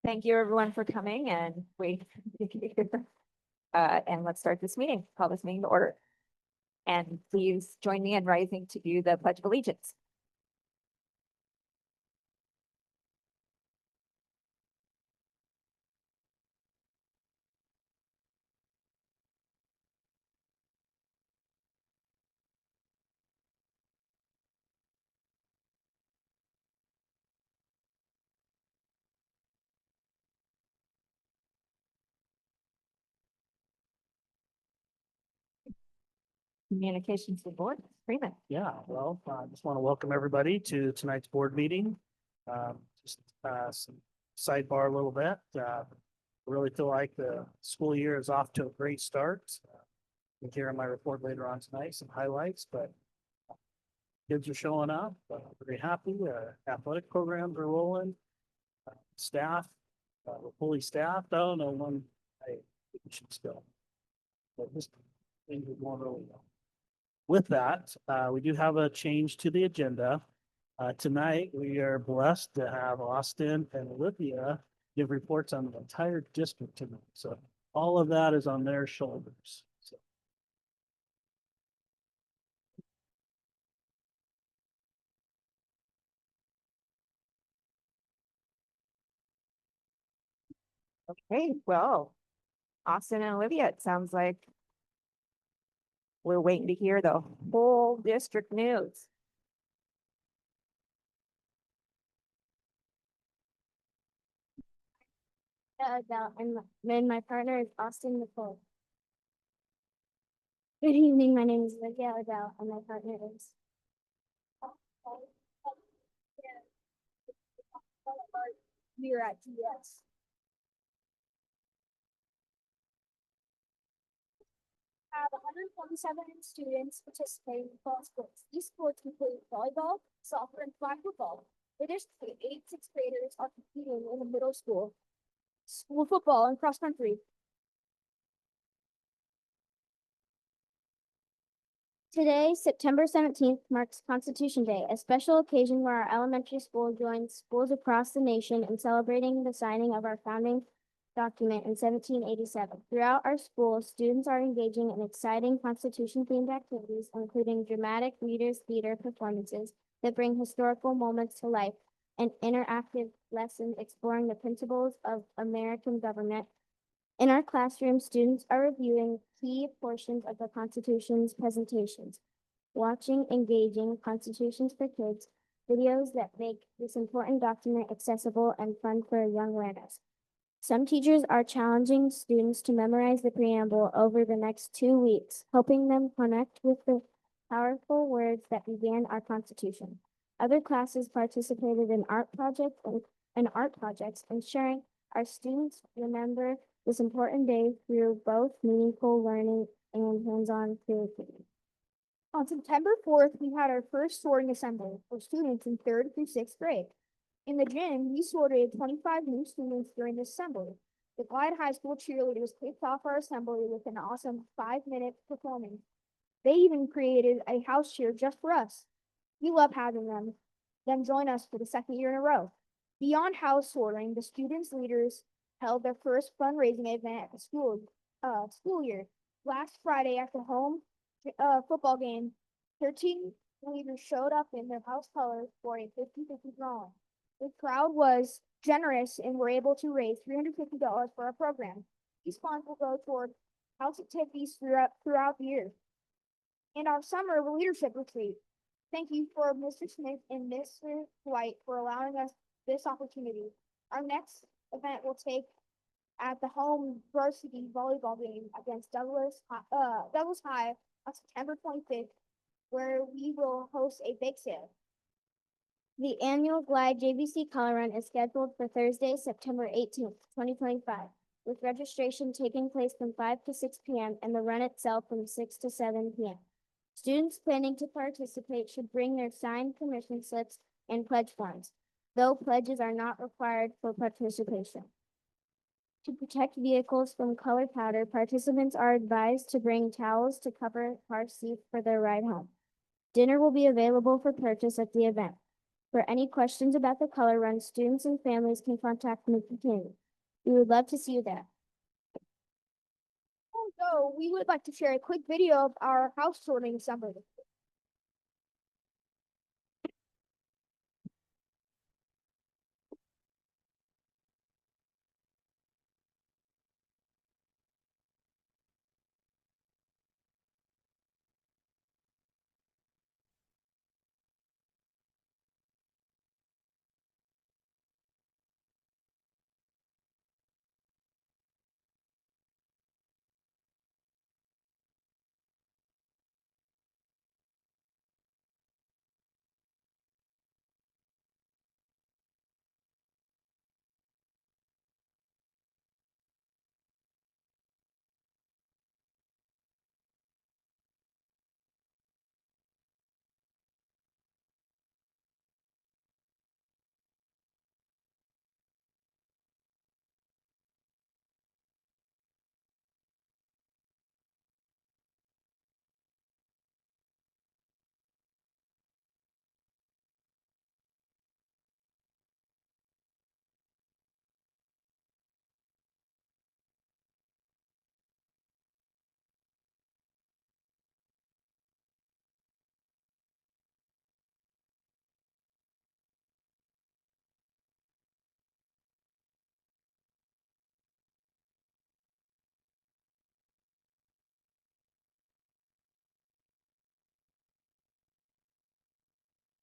Thank you everyone for coming and and let's start this meeting, call this meeting to order. And please join me in rising to do the Pledge of Allegiance. Communications to the board, Freeman. Yeah, well, I just want to welcome everybody to tonight's board meeting. Some sidebar a little bit. Really feel like the school year is off to a great start. You'll hear in my report later on tonight some highlights, but kids are showing up. Very happy. Athletic programs are rolling. Staff, we're fully staffed. Oh, no one, I should still. But this things are going really well. With that, we do have a change to the agenda. Tonight, we are blessed to have Austin and Olivia give reports on the entire district tonight. So all of that is on their shoulders. So. Okay, well, Austin and Olivia, it sounds like we're waiting to hear the whole district news. And my partner is Austin Nicole. Good evening, my name is Olivia Adele, and my partner is. We are at GS. Have 127 students participating in fall sports. These sports include volleyball, soccer, and flag football. Additionally, 8 sixth graders are competing in the middle school football and cross country. Today, September 17th, marks Constitution Day, a special occasion where our elementary school joins schools across the nation in celebrating the signing of our founding document in 1787. Throughout our school, students are engaging in exciting Constitution-themed activities, including dramatic readers' theater performances that bring historical moments to life and interactive lessons exploring the principles of American government. In our classroom, students are reviewing key portions of the Constitution's presentations, watching engaging Constitutions for Kids, videos that make this important document accessible and fun for young learners. Some teachers are challenging students to memorize the preamble over the next 2 weeks, helping them connect with the powerful words that began our Constitution. Other classes participated in art projects, ensuring our students remember this important day through both meaningful learning and hands-on creativity. On September 4th, we had our first sorting assembly for students in 3rd through 6th grade. In the gym, we sorted 25 new students during this assembly. The Glide High School cheerleaders kicked off our assembly with an awesome 5-minute performance. They even created a house cheer just for us. We love having them join us for the 2nd year in a row. Beyond house sorting, the students' leaders held their first fundraising event at the school year. Last Friday after home football game, 13 leaders showed up in their house colors for a 50-50 drawing. The crowd was generous and were able to raise $350 for our program. These funds will go toward house activities throughout the year. And our summer leadership retreat. Thank you for Mr. Smith and Mr. White for allowing us this opportunity. Our next event will take at the home varsity volleyball game against Douglas High on September 25th, where we will host a bake sale. The annual Glide JVC Color Run is scheduled for Thursday, September 18th, 2025, with registration taking place from 5 to 6 p.m. and the run itself from 6 to 7 p.m. Students planning to participate should bring their signed permission slips and pledge forms, though pledges are not required for participation. To protect vehicles from color powder, participants are advised to bring towels to cover car seats for their ride home. Dinner will be available for purchase at the event. For any questions about the color run, students and families can contact Nikki King. We would love to see you there. Also, we would like to share a quick video of our house sorting assembly.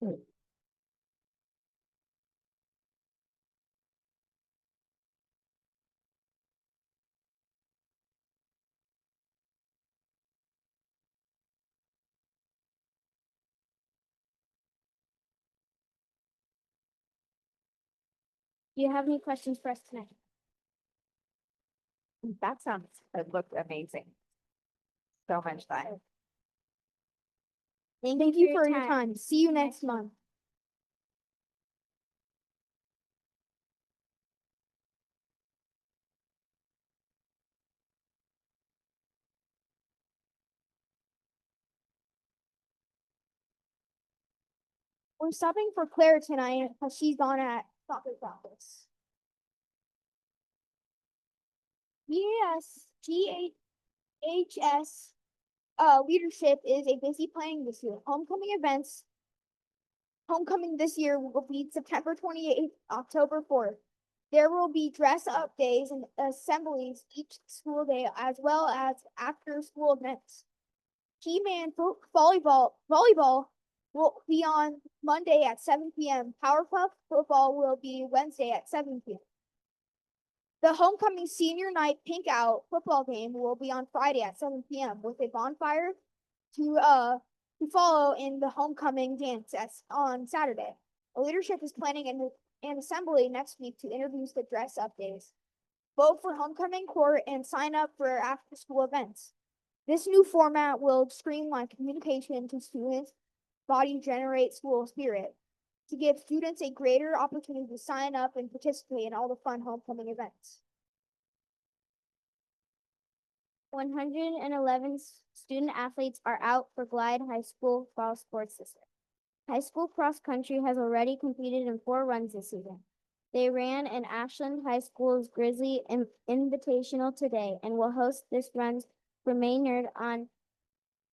Do you have any questions for us tonight? That sounds, it looked amazing. So much fun. Thank you for your time. See you next month. We're stopping for Claire tonight because she's gone at soccer practice. Yes, GHS leadership is a busy planning this year. Homecoming this year will be September 28th, October 4th. There will be dress up days and assemblies each school day, as well as after school events. Team and volleyball will be on Monday at 7 p.m. Powerpuff football will be Wednesday at 7 p.m. The homecoming senior night pink out football game will be on Friday at 7 p.m. with a bonfire to follow in the homecoming dance on Saturday. The leadership is planning an assembly next week to introduce the dress up days. Vote for homecoming court and sign up for after school events. This new format will streamline communication to students, body generate school spirit, to give students a greater opportunity to sign up and participate in all the fun homecoming events. 111 student athletes are out for Glide High School fall sports this year. High school cross country has already competed in 4 runs this season. They ran in Ashland High School's Grizzly Invitational today and will host this run for Maynard on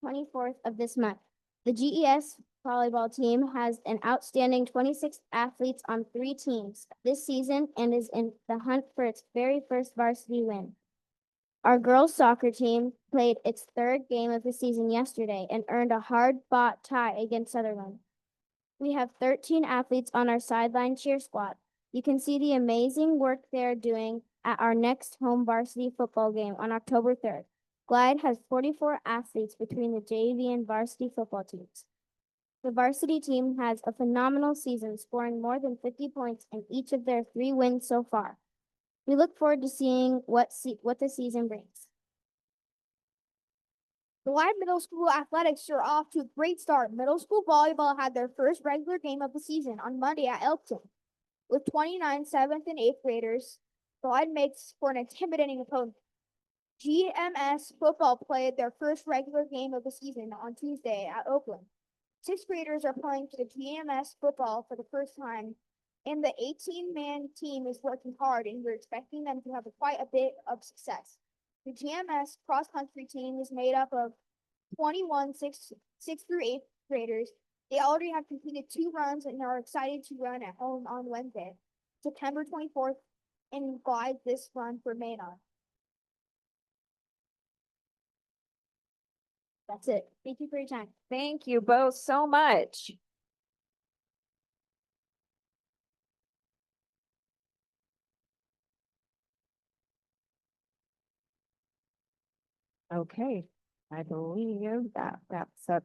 24th of this month. The GES volleyball team has an outstanding 26 athletes on 3 teams this season and is in the hunt for its very first varsity win. Our girls soccer team played its 3rd game of the season yesterday and earned a hard-fought tie against Sutherland. We have 13 athletes on our sideline cheer squad. You can see the amazing work they are doing at our next home varsity football game on October 3rd. Glide has 44 athletes between the JV and varsity football teams. The varsity team has a phenomenal season, scoring more than 50 points in each of their 3 wins so far. We look forward to seeing what the season brings. The Glide Middle School athletics are off to a great start. Middle school volleyball had their first regular game of the season on Monday at Elkton. With 29 7th and 8th graders, Glide makes for an intimidating opponent. GMS football played their first regular game of the season on Tuesday at Oakland. Sixth graders are playing for the GMS football for the first time, and the 18-man team is working hard, and we're expecting them to have quite a bit of success. The GMS cross-country team is made up of 21 sixth through eighth graders. They already have completed 2 runs and are excited to run at home on Wednesday, September 24th, and guide this run for Maynard. That's it. Thank you for your time. Thank you both so much. Okay, I believe that wraps up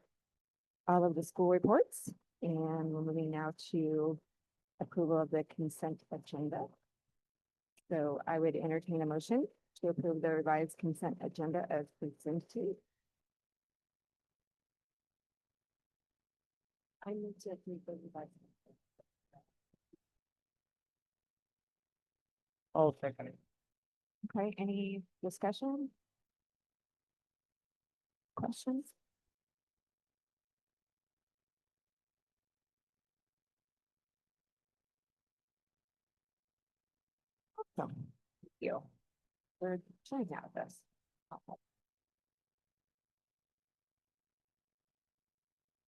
all of the school reports, and we're moving now to approval of the consent agenda. So I would entertain a motion to approve the revised consent agenda as presented. I need to approve the revised. I'll second it. Okay, any discussion? Questions? Awesome. Thank you. We're trying out this.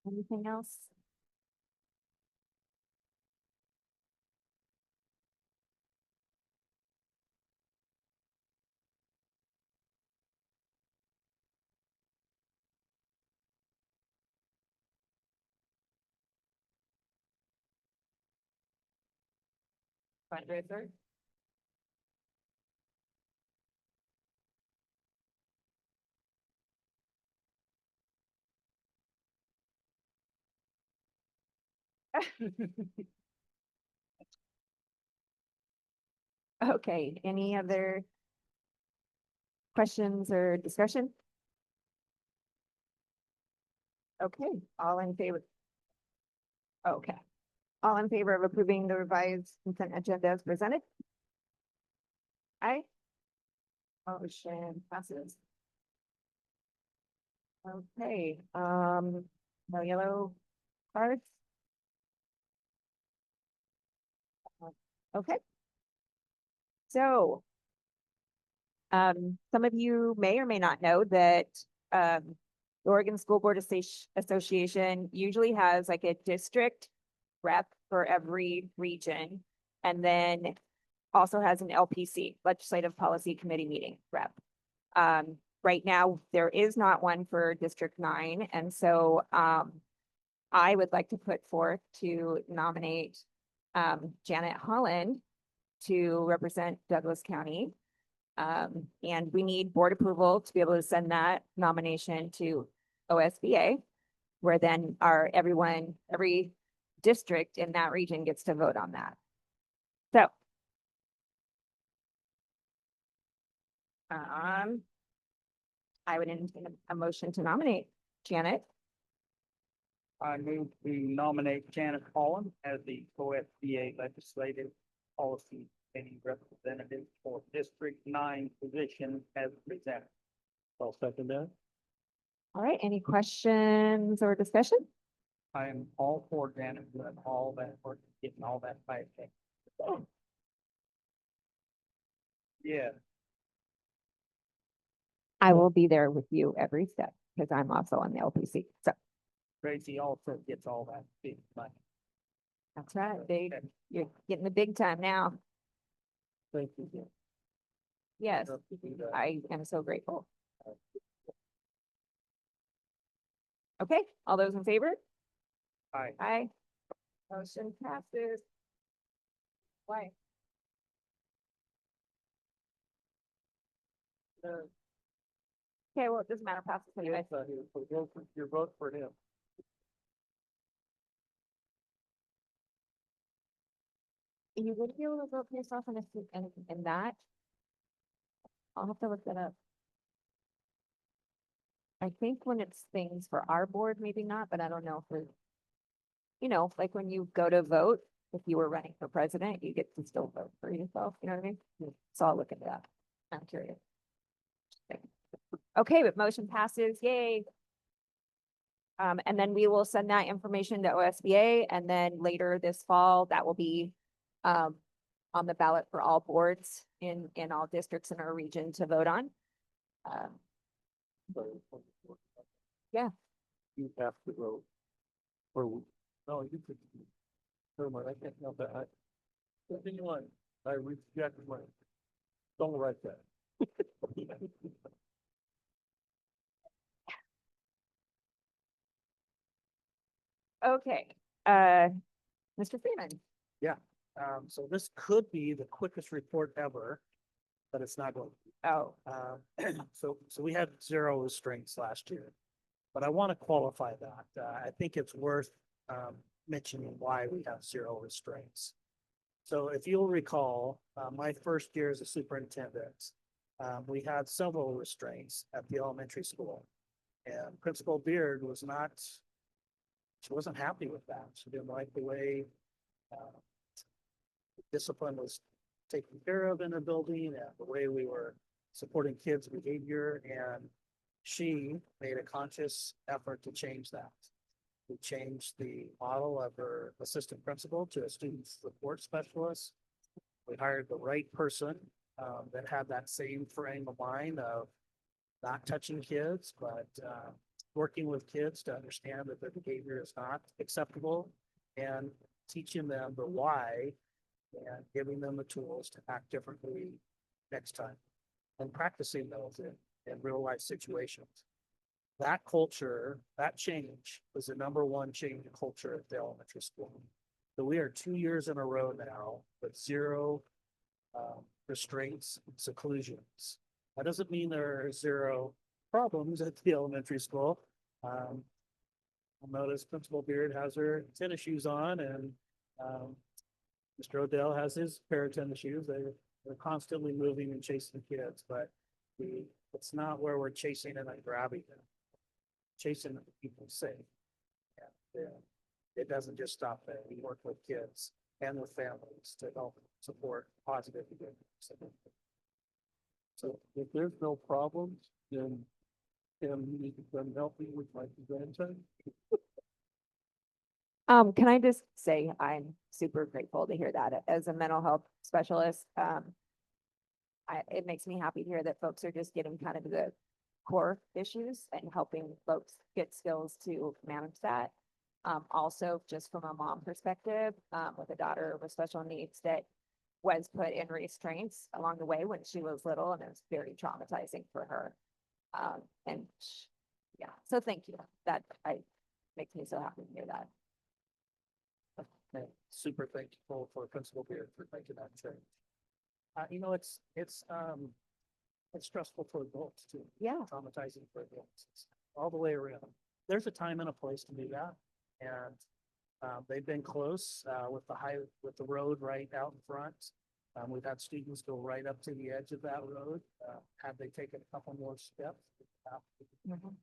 Anything else? Fundraiser? Okay, any other questions or discussion? Okay, all in favor? Okay, all in favor of approving the revised consent agenda as presented? Aye. Motion passes. Okay, no yellow cards? Okay. So, some of you may or may not know that, the Oregon School Board Association usually has like a district rep for every region, and then also has an LPC, Legislative Policy Committee meeting rep. Right now, there is not one for District 9, and so I would like to put forth to nominate Janet Holland to represent Douglas County. And we need board approval to be able to send that nomination to OSBA, where then every district in that region gets to vote on that. So, I would entertain a motion to nominate Janet. I move to nominate Janet Holland as the OSBA Legislative Policy Committee Representative for District 9 position as presented. I'll second that. All right, any questions or discussion? I am all for Janet doing all that work, getting all that type thing. Yeah, I will be there with you every step because I'm also on the LPC. So Tracy also gets all that big money. that's right. You're getting the big time now. Thank you. Yes, I am so grateful. Okay, all those in favor? Aye. Aye. Motion passes. Why? Okay, well, it doesn't matter, passes anyway. Your vote for him. You would be able to vote for yourself in that? I'll have to look that up. I think when it's things for our board, maybe not, but I don't know for, like when you go to vote, if you were running for president, you get to still vote for yourself, you know what I mean? So I'll look into that. I'm curious. Okay, but motion passes, yay. And then we will send that information to OSBA, and then later this fall, that will be on the ballot for all boards in all districts in our region to vote on. Um, Yeah. You have to vote. Or, no, you could. Never mind, I can't help that. Continue on. I reject my. Don't write that. Okay, Mr. Freeman. So this could be the quickest report ever, but it's not going to be. Oh, So we had 0 restraints last year. But I want to qualify that. I think it's worth mentioning why we have 0 restraints. So if you'll recall, my first year as a superintendent, we had several restraints at the elementary school. And Principal Beard she wasn't happy with that. She didn't like the way discipline was taken care of in the building and the way we were supporting kids' behavior. And she made a conscious effort to change that. We changed the model of her assistant principal to a student support specialist. We hired the right person that had that same frame of mind of not touching kids, but working with kids to understand that their behavior is not acceptable and teaching them the why and giving them the tools to act differently next time and practicing those in real life situations. That culture, that change was the #1 change in culture at the elementary school. So we are 2 years in a row now with 0 restraints, seclusions. That doesn't mean there are 0 problems at the elementary school. I'll notice Principal Beard has her tennis shoes on and Mr. Odell has his pair of tennis shoes. They're constantly moving and chasing kids, but it's not where we're chasing and then grabbing them. Chasing them to keep them safe. And it doesn't just stop there. We work with kids and with families to help support positive behavior. So if there's no problems, then you can help me with my grandson. can I just say I'm super grateful to hear that as a mental health specialist. It makes me happy to hear that folks are just getting kind of the core issues and helping folks get skills to manage that. Also, just from a mom perspective, with a daughter with special needs that was put in restraints along the way when she was little, and it was very traumatizing for her. Yeah, so thank you. That makes me so happy to hear that. And super thankful for Principal Beard for making that change. It's stressful for adults too. Yeah. Traumatizing for adults. It's all the way around. There's a time and a place to do that. And they've been close with the road right out in front. We've had students go right up to the edge of that road. Had they taken a couple more steps,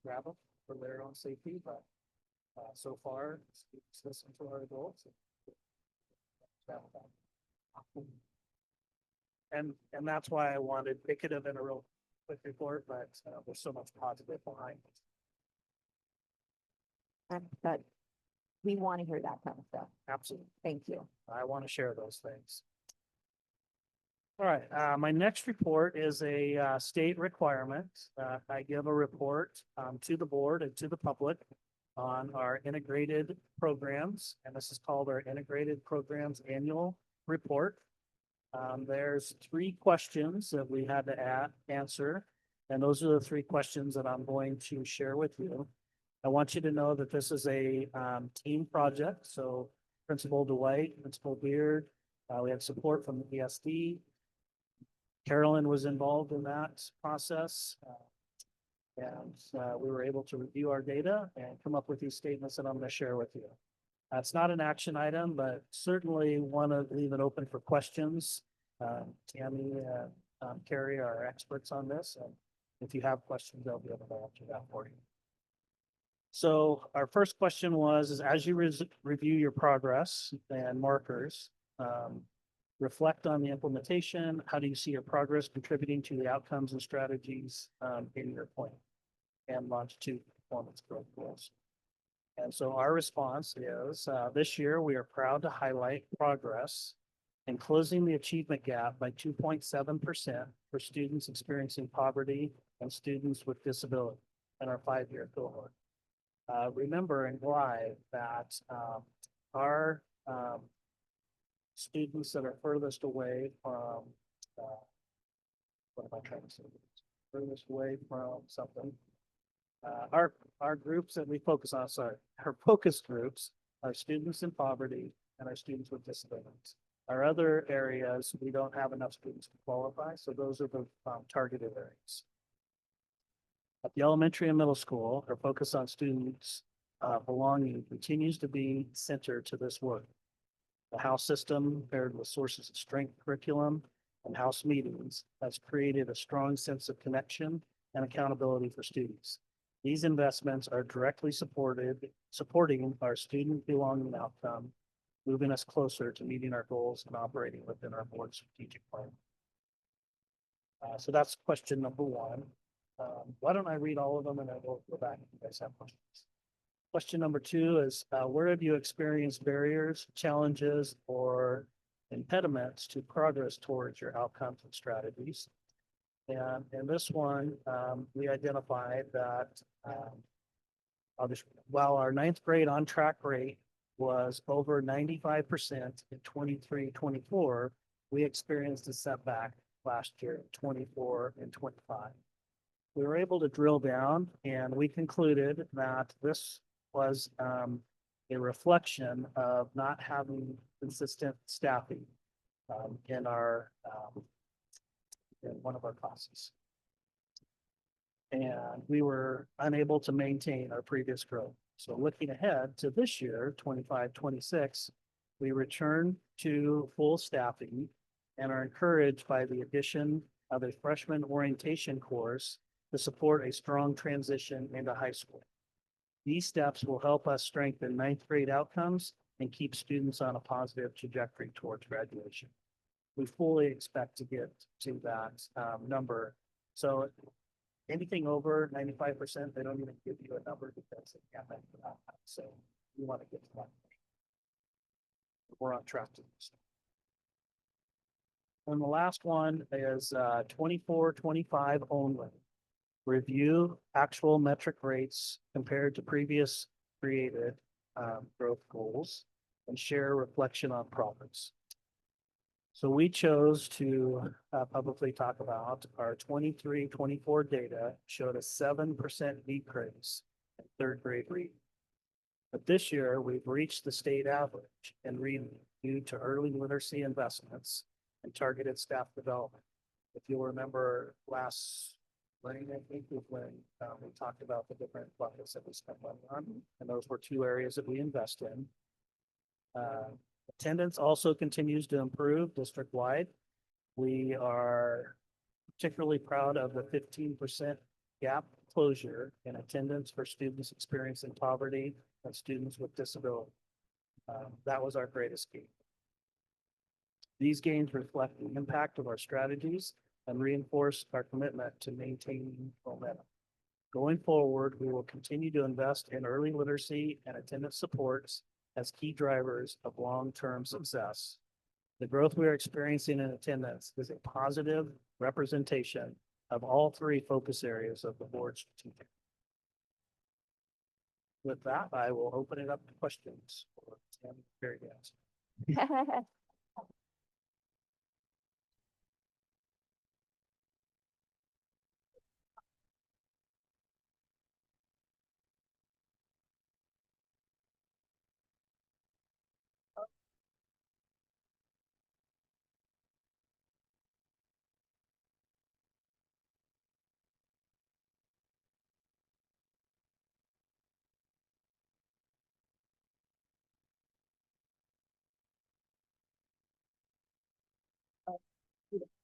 grab them for their own safety. But so far, students listen to our adults. And that's why I wanted, it could have been a real quick report, but there's so much positive behind it. But we want to hear that kind of stuff. Absolutely. Thank you. I want to share those things. All right, my next report is a state requirement. I give a report to the board and to the public on our integrated programs, and this is called our Integrated Programs Annual Report. There's 3 questions that we had to answer, and those are the 3 questions that I'm going to share with you. I want you to know that this is a team project, so Principal Dwight, Principal Beard, we had support from the GSD. Carolyn was involved in that process. And we were able to review our data and come up with these statements that I'm going to share with you. It's not an action item, but certainly want to leave it open for questions. Tammy and Carrie are experts on this, and if you have questions, they'll be able to answer that for you. So our first question was, is as you review your progress and markers, reflect on the implementation. How do you see your progress contributing to the outcomes and strategies in your plan and longitude performance growth goals? And so our response is, this year, we are proud to highlight progress in closing the achievement gap by 2.7% for students experiencing poverty and students with disability in our 5-year cohort. Remember and glide that our students that are furthest away from, what am I trying to say? Furthest away from something. Our groups that we focus on, sorry, our focus groups are students in poverty and our students with disabilities. Our other areas, we don't have enough students to qualify, so those are the targeted areas. At the elementary and middle school, our focus on students belonging continues to be centered to this work. The house system paired with sources of strength curriculum and house meetings has created a strong sense of connection and accountability for students. These investments are directly supporting our student belonging outcome, moving us closer to meeting our goals and operating within our board strategic plan. So that's question number one. Why don't I read all of them and then we'll go back if you guys have questions. Question number two is, where have you experienced barriers, challenges, or impediments to progress towards your outcomes and strategies? And in this one, we identified that while our 9th grade on track rate was over 95% in 23-24, we experienced a setback last year, 24 and 25. We were able to drill down and we concluded that this was a reflection of not having consistent staffing in one of our classes. And we were unable to maintain our previous growth. So looking ahead to this year, 25-26, we return to full staffing and are encouraged by the addition of a freshman orientation course to support a strong transition into high school. These steps will help us strengthen 9th grade outcomes and keep students on a positive trajectory towards graduation. We fully expect to get to that number. So anything over 95%, they don't even give you a number because they can't make it out. So we want to get to that. We're on track to this. And the last one is 24-25 only. Review actual metric rates compared to previous created growth goals and share reflection on profits. So we chose to publicly talk about our 23-24 data showed a 7% decrease in 3rd grade reading. But this year we've reached the state average in reading due to early literacy investments and targeted staff development. If you'll remember last spring, I think was when we talked about the different buckets that we spent money on, and those were 2 areas that we invest in. Attendance also continues to improve district-wide. We are particularly proud of the 15% gap closure in attendance for students experiencing poverty and students with disability. That was our greatest gain. These gains reflect the impact of our strategies and reinforce our commitment to maintaining momentum. Going forward, we will continue to invest in early literacy and attendance supports as key drivers of long-term success. The growth we are experiencing in attendance is a positive representation of all 3 focus areas of the board strategic. With that, I will open it up to questions for Tammy Berrygas.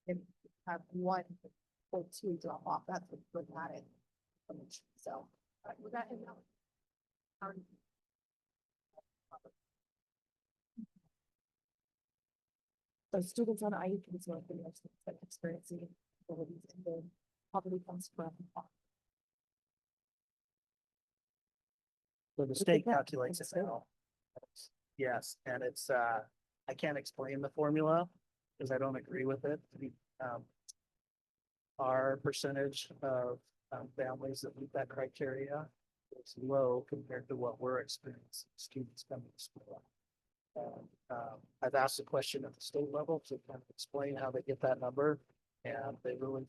And have 1 or 2 drop off. That's what's good at it. So, with that in mind. So students on IEPs are experiencing abilities and then poverty comes from So the state calculates it now. Yes, and it's, I can't explain the formula because I don't agree with it. Um, Our percentage of families that meet that criteria is low compared to what we're experiencing, students coming to school. And, I've asked a question at the state level to kind of explain how they get that number, and they really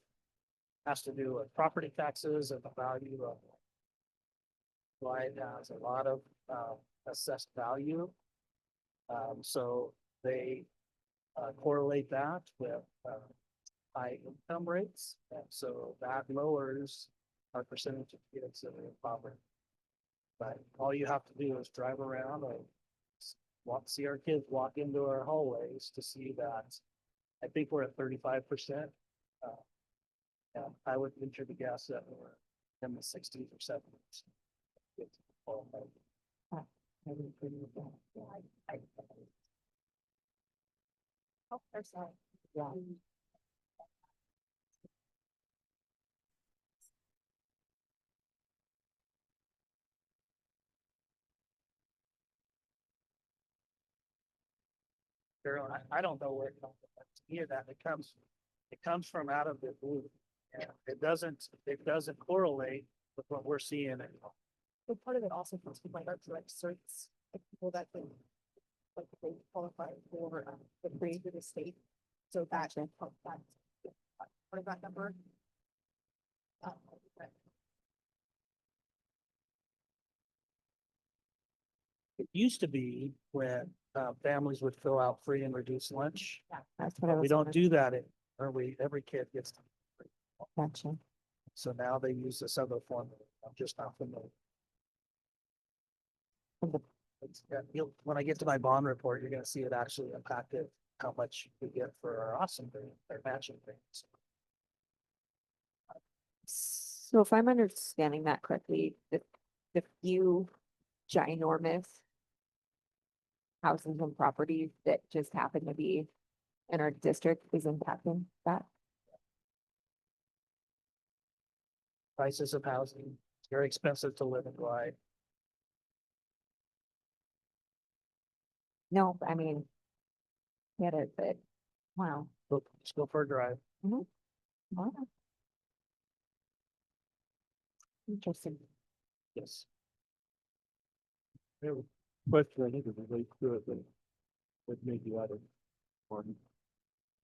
has to do with property taxes and the value of Light has a lot of assessed value. So they correlate that with high income rates. And so that lowers our percentage of kids that are in poverty. But all you have to do is drive around and see our kids walk into our hallways to see that. I think we're at 35%. And I would venture to guess that we're in the 60s or 70s. Oh, I'm sorry. Yeah. Carolyn, I don't know where it comes from. To me, that it comes from out of the blue. And it doesn't correlate with what we're seeing. But part of it also comes from like our direct certs, like people that can, like they qualify for the grade of the state. So that, that part of that number. But It used to be when families would fill out free and reduced lunch. That's what I We was. don't do that, or every kid gets. Gotcha. So now they use this other formula. I'm just not familiar. Yeah, when I get to my bond report, you're gonna see it actually impacted how much we get for our awesome thing, our matching things. So if I'm understanding that correctly, the few ginormous houses and properties that just happen to be in our district is impacting that. Prices of housing, it's very expensive to live in Rye. No, I mean, get it, but wow. Just go for a drive. Wow. Interesting. Yes. I have a question, I think it relates to it, that may be out of one.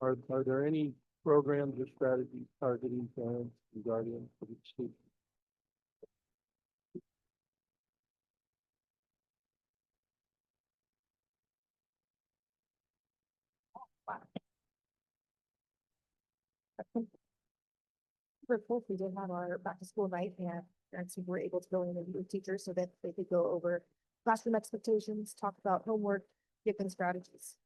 Are there any programs or strategies targeting parents and guardians for each student? for both, we did have our back to school night and parents were able to go in and meet with teachers so that they could go over classroom expectations, talk about homework, give them strategies.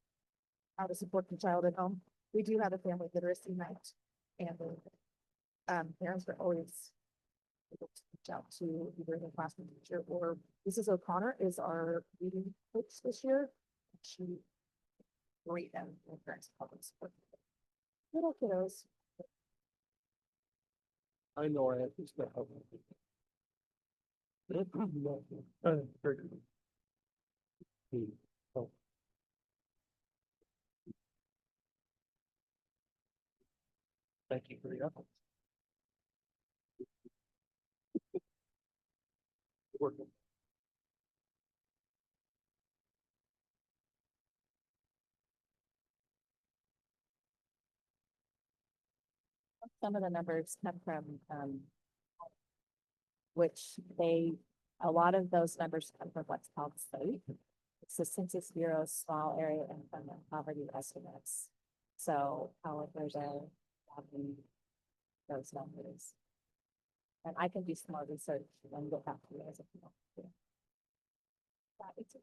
How to support the child at home. We do have a family literacy night and parents are always able to reach out to either the classroom teacher or Mrs. O'Connor is our reading coach this year. She great and parents public support. Little kiddos. I know I have to step up. Oh, Thank you for the effort. working. Some of the numbers come from, which a lot of those numbers come from what's called SAFE. It's the Census Bureau's small area income and poverty estimates. So however they're having those numbers. And I can do some more research and get back to you as a. Yeah, it's a-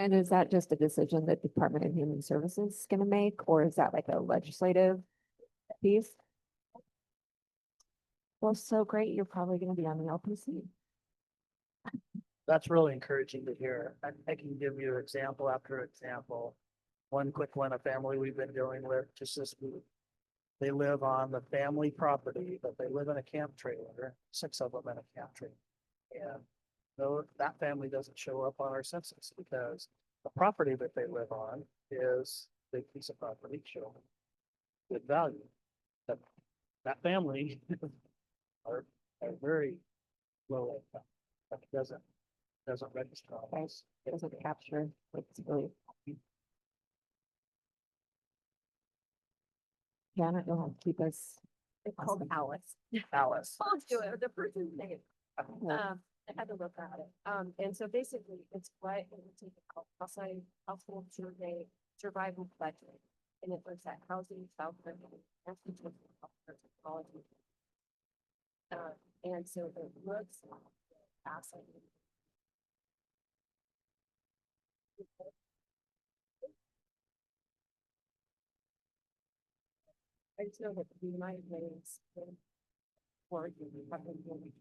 And is that just a decision that Department of Human Services is gonna make, or is that like a legislative piece? Well, so great, you're probably gonna be on the LPC. That's really encouraging to hear. I can give you example after example. One quick one, a family we've been dealing with just this week. They live on the family property, but they live in a camp trailer, 6 of them in a camp trailer. And though that family doesn't show up on our census because the property that they live on is a big piece of property showing good value. But that family are very low income, but it doesn't register on us. It doesn't capture what's really. Yeah, I don't know how to keep us. It's called Alice. Alice. I'll do it, the person's name. Yeah. I had to look at it. And so basically it's what it would take outside household survey survival budget. And it looks at housing, childcare, transportation, healthcare, technology. And so it looks at asset. I just know that the United Ways or you probably will be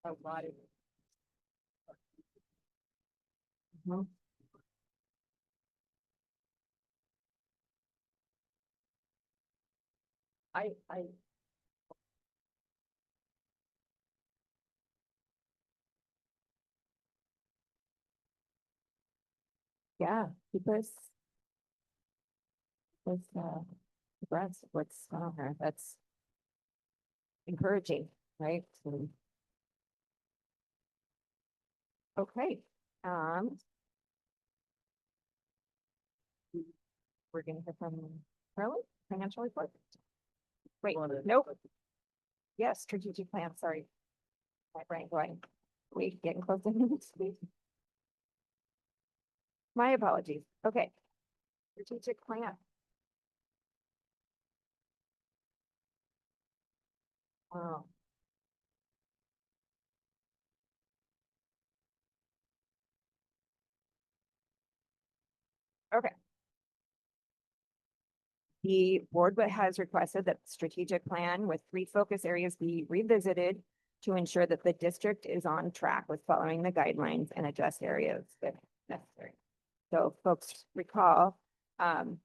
a lot of. I Yeah, keep us. With abreast of what's going on there. That's encouraging, right? Okay, we're gonna hear from Carly, financial report. Wait, nope. Yes, strategic plan, sorry. My brain going, we getting close to minutes, please. My apologies. Okay. Strategic plan. Oh. Okay. The board has requested that the strategic plan with 3 focus areas be revisited to ensure that the district is on track with following the guidelines and adjust areas if necessary. So folks recall, and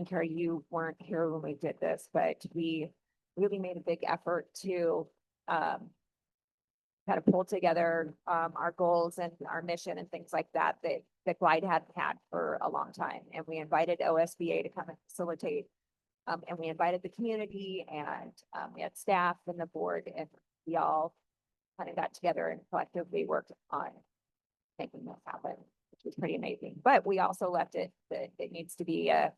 Carrie, you weren't here when we did this, but we really made a big effort to kind of pull together our goals and our mission and things like that that Glide hadn't had for a long time. And we invited OSBA to come and facilitate. And we invited the community and we had staff and the board, and we all kind of got together and collectively worked on making this happen, which was pretty amazing. But we also left it that it needs to be a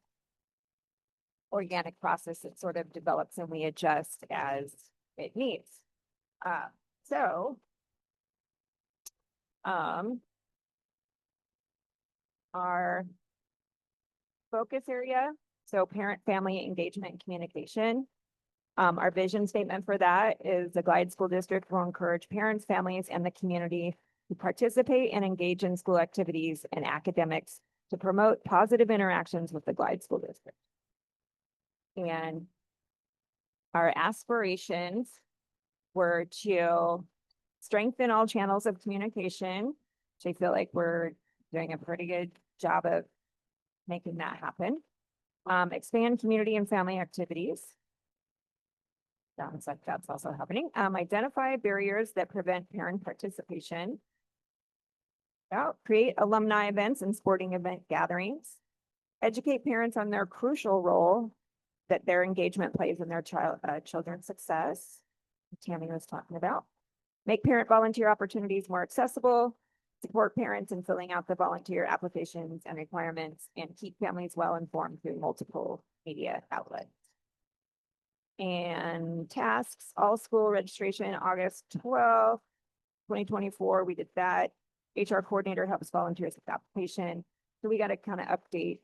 organic process that sort of develops and we adjust as it needs. So, our focus area, so parent, family engagement and communication. Our vision statement for that is the Glide School District will encourage parents, families, and the community to participate and engage in school activities and academics to promote positive interactions with the Glide School District. And our aspirations were to strengthen all channels of communication, which I feel like we're doing a pretty good job of making that happen. Expand community and family activities. Sounds like that's also happening. Identify barriers that prevent parent participation. Create alumni events and sporting event gatherings. Educate parents on their crucial role that their engagement plays in their children's success. Tammy was talking about. Make parent volunteer opportunities more accessible. Support parents in filling out the volunteer applications and requirements, and keep families well informed through multiple media outlets. And tasks, all school registration, August 12th, 2024. We did that. HR coordinator helps volunteers with application. So we got to kind of update.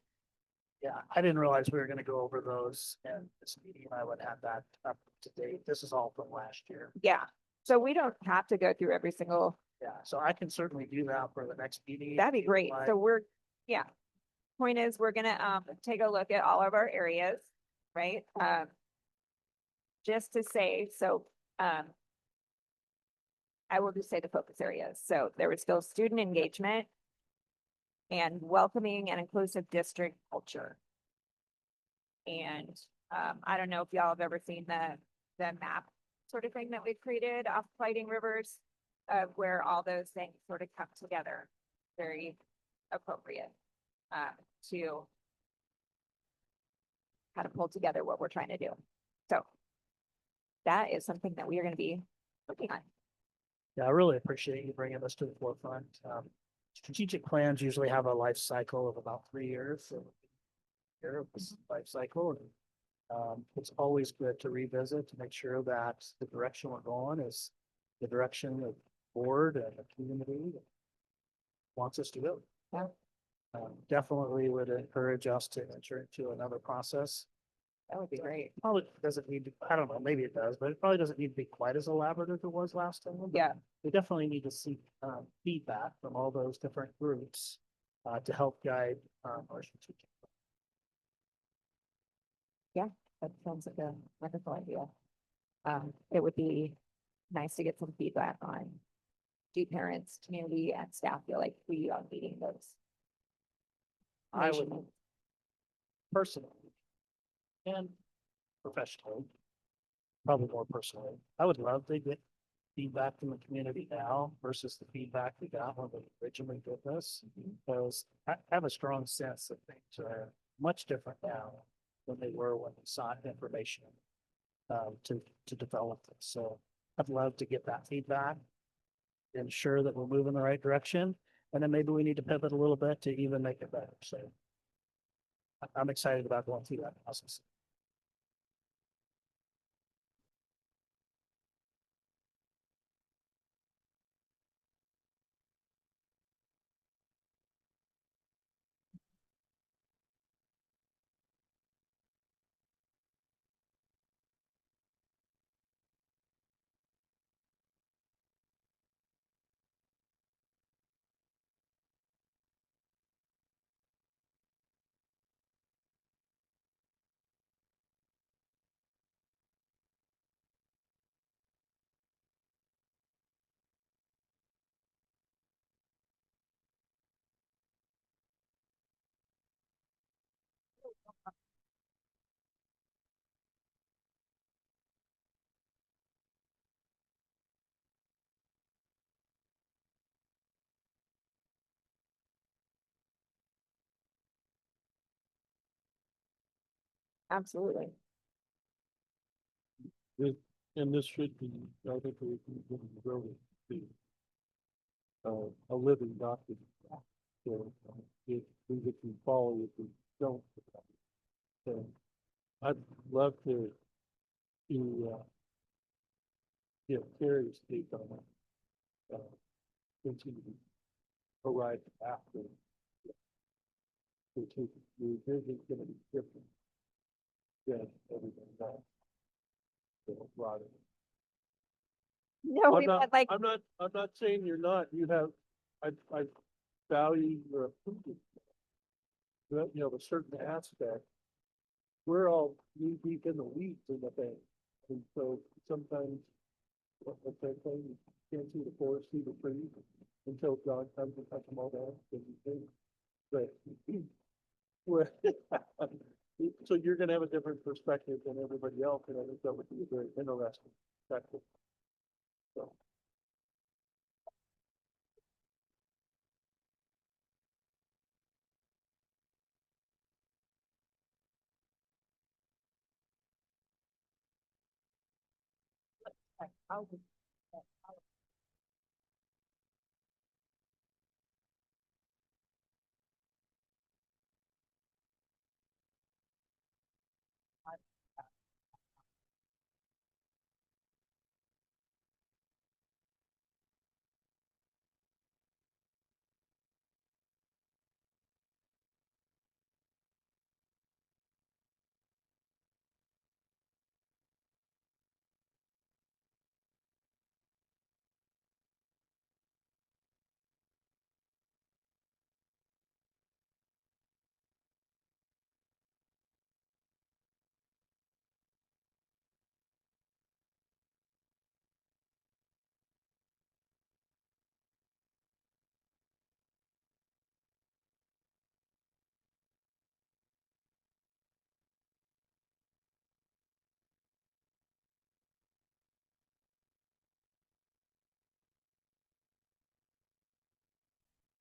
Yeah, I didn't realize we were gonna go over those in this meeting. I would have that up to date. This is all from last year. Yeah. So we don't have to go through every single Yeah, so I can certainly do that for the next meeting. That'd be if you'd great. like. So we're, yeah. Point is, we're gonna, take a look at all of our areas, right? Just to say, so, I will just say the focus areas. So there was still student engagement and welcoming and inclusive district culture. And, I don't know if y'all have ever seen the map sort of thing that we've created off Fighting Rivers, where all those things sort of come together. Very appropriate, to how to pull together what we're trying to do. So that is something that we are going to be working on. Yeah, I really appreciate you bringing this to the forefront. Strategic plans usually have a life cycle of about 3 years. So year of this life cycle. And it's always good to revisit to make sure that the direction we're going is the direction of the board and the community wants us to go. Yeah. Definitely would encourage us to enter into another process. That would be great. Probably doesn't need to, I don't know, maybe it does, but it probably doesn't need to be quite as elaborate as it was last time. But Yeah. we definitely need to seek feedback from all those different groups to help guide our strategic. That sounds like a wonderful idea. It would be nice to get some feedback on do parents, community and staff feel like we are meeting those. I would measurements? personally and professionally, probably more personally, I would love to get feedback from the community now versus the feedback we got when we originally did this. Because I have a strong sense that things are much different now than they were when we sought information to develop this. So I'd love to get that feedback, ensure that we're moving in the right direction, and then maybe we need to pivot a little bit to even make it better. So I'm excited about going through that process. Absolutely. This, and this should be, I think we can grow it to be a living document. So if we can follow, if we don't. So I'd love to get Terry's take on it. Since he arrived after. The vision's gonna be different. Yeah, everything else. So, right. No, we've had like, I'm not saying you're not, you have, I value your opinion. But, you know, a certain aspect, we're all knee deep in the weeds in the thing. And so sometimes, what's that thing, you can't see the forest, see the trees until God comes and cuts them all down. Then you think. But, so you're gonna have a different perspective than everybody else, and I think that would be a very interesting perspective. So.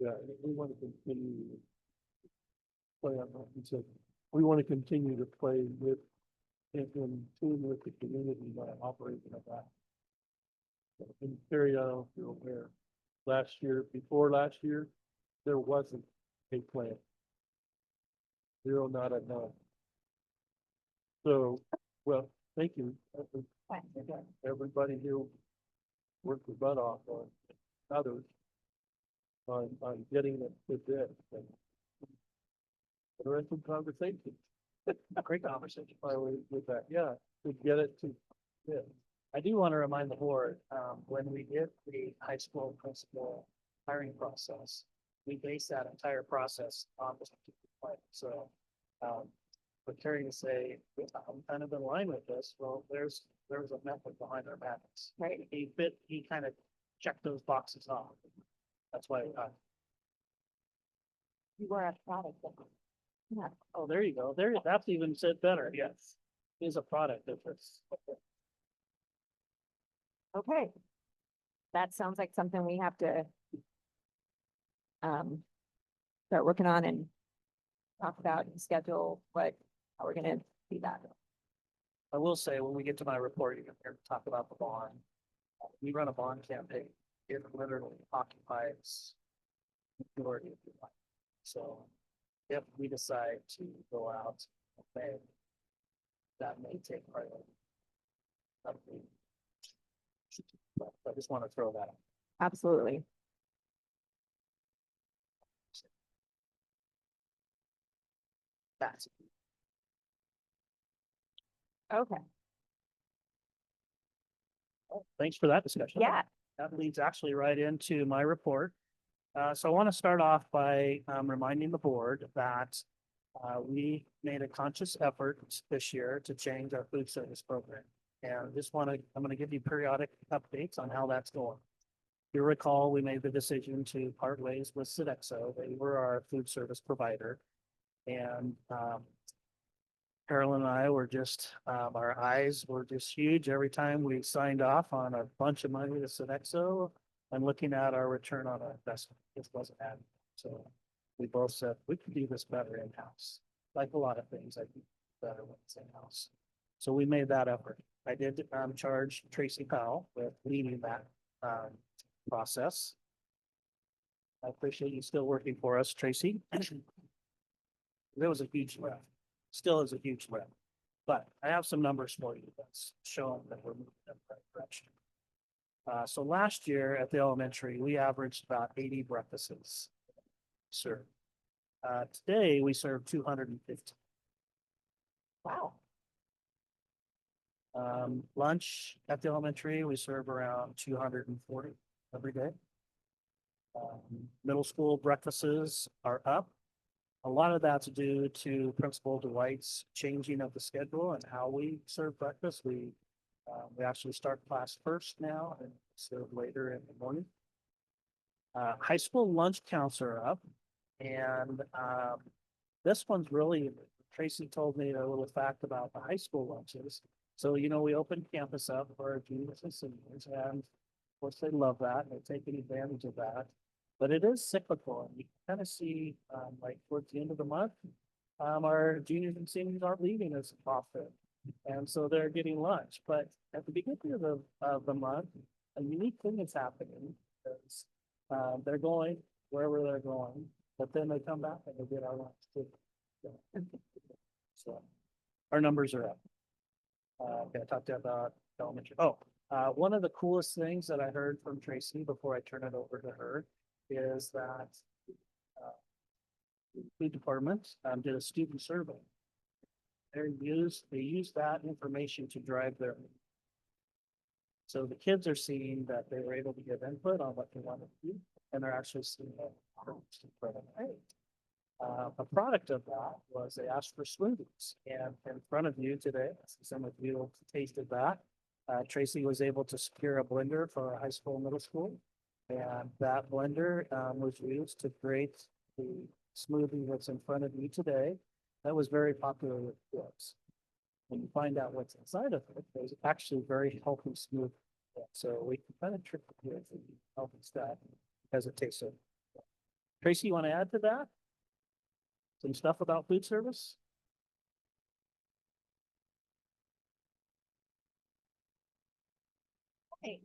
Yeah, we want to continue. to Play on that, and so we want to continue to play with, in tune with the community by operating of that. In Terry, I don't know if you're aware, before last year, there wasn't a plan. Zero, not a none. So, well, thank you. Everybody here worked their butt off on others on getting it to this. Interesting conversation. Great conversation. With that, yeah, to get it to this. I do want to remind the board, when we did the high school principal hiring process, we based that entire process on this particular plan. So, for Terry to say, I'm kind of in line with this, well, there was a method behind our madness. Right. He kind of checked those boxes off. That's why, You were a product of. Yeah. oh, there you go. That's even said better. Yes. Is a product of this. Okay. That sounds like something we have to start working on and talk about and schedule how we're gonna do that. I will say, when we get to my report, you can hear me talk about the bond. We run a bond campaign. It literally occupies the majority of your life. So if we decide to go out, okay, that may take priority. But I just want to throw that out. Absolutely. That's Okay. Thanks for that discussion. Yeah. That leads actually right into my report. So I want to start off by reminding the board that we made a conscious effort this year to change our food service program. And I'm going to give you periodic updates on how that's going. You recall, we made the decision to part ways with Sodexo. They were our food service provider. And Carolyn and I were just, our eyes were just huge every time we signed off on a bunch of money to Sodexo and looking at our return on our investment. This wasn't happening. So we both said we could do this better in-house. Like a lot of things, I think better when it's in-house. So we made that effort. I did charge Tracy Powell with leading that process. I appreciate you still working for us, Tracy. There was a huge lift. Still is a huge lift. But I have some numbers for you that's showing that we're moving in the right direction. So last year at the elementary, we averaged about 80 breakfasts served. Today, we serve 250. Wow. Lunch at the elementary, we serve around 240 every day. Middle school breakfasts are up. A lot of that's due to Principal Dwight's changing of the schedule and how we serve breakfast. We actually start class first now and serve later in the morning. High school lunch counts are up, and this one's really, Tracy told me a little fact about the high school lunches. So, we opened campus up for our juniors and seniors, and of course they love that, and they're taking advantage of that. But it is cyclical, and you kind of see, like towards the end of the month, our juniors and seniors aren't leaving as often, and so they're getting lunch. But at the beginning of the month, a unique thing is happening is they're going wherever they're going, but then they come back and they get our lunch too. So our numbers are up. I talked about elementary. One of the coolest things that I heard from Tracy before I turn it over to her is that food department did a student survey. They use that information to drive their. So the kids are seeing that they were able to give input on what they wanted to do, and they're actually seeing that. A product of that was they asked for smoothies, and in front of you today, some of you tasted that. Tracy was able to secure a blender for our high school and middle school, and that blender was used to create the smoothie that's in front of you today. That was very popular with kids. When you find out what's inside of it, there's actually very healthy smoothie. So we can kind of trick the kids and healthy stuff because it tastes so. Tracy, you want to add to that? Some stuff about food service? Hey.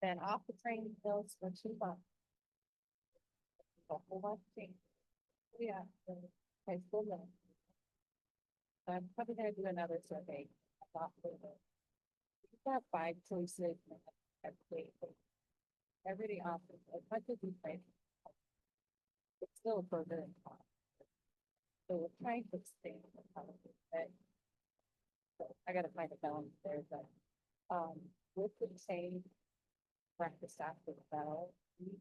Then off the train bills for 2 months. A whole lot of things. Yeah, the high school level. I'm probably gonna do another survey. About further. We've got 5 choices. And everybody offers as much as we think. It's still a burger and cost. So we're trying to stay. So I gotta find a balance there, but, with the change. Breakfast after the bell. We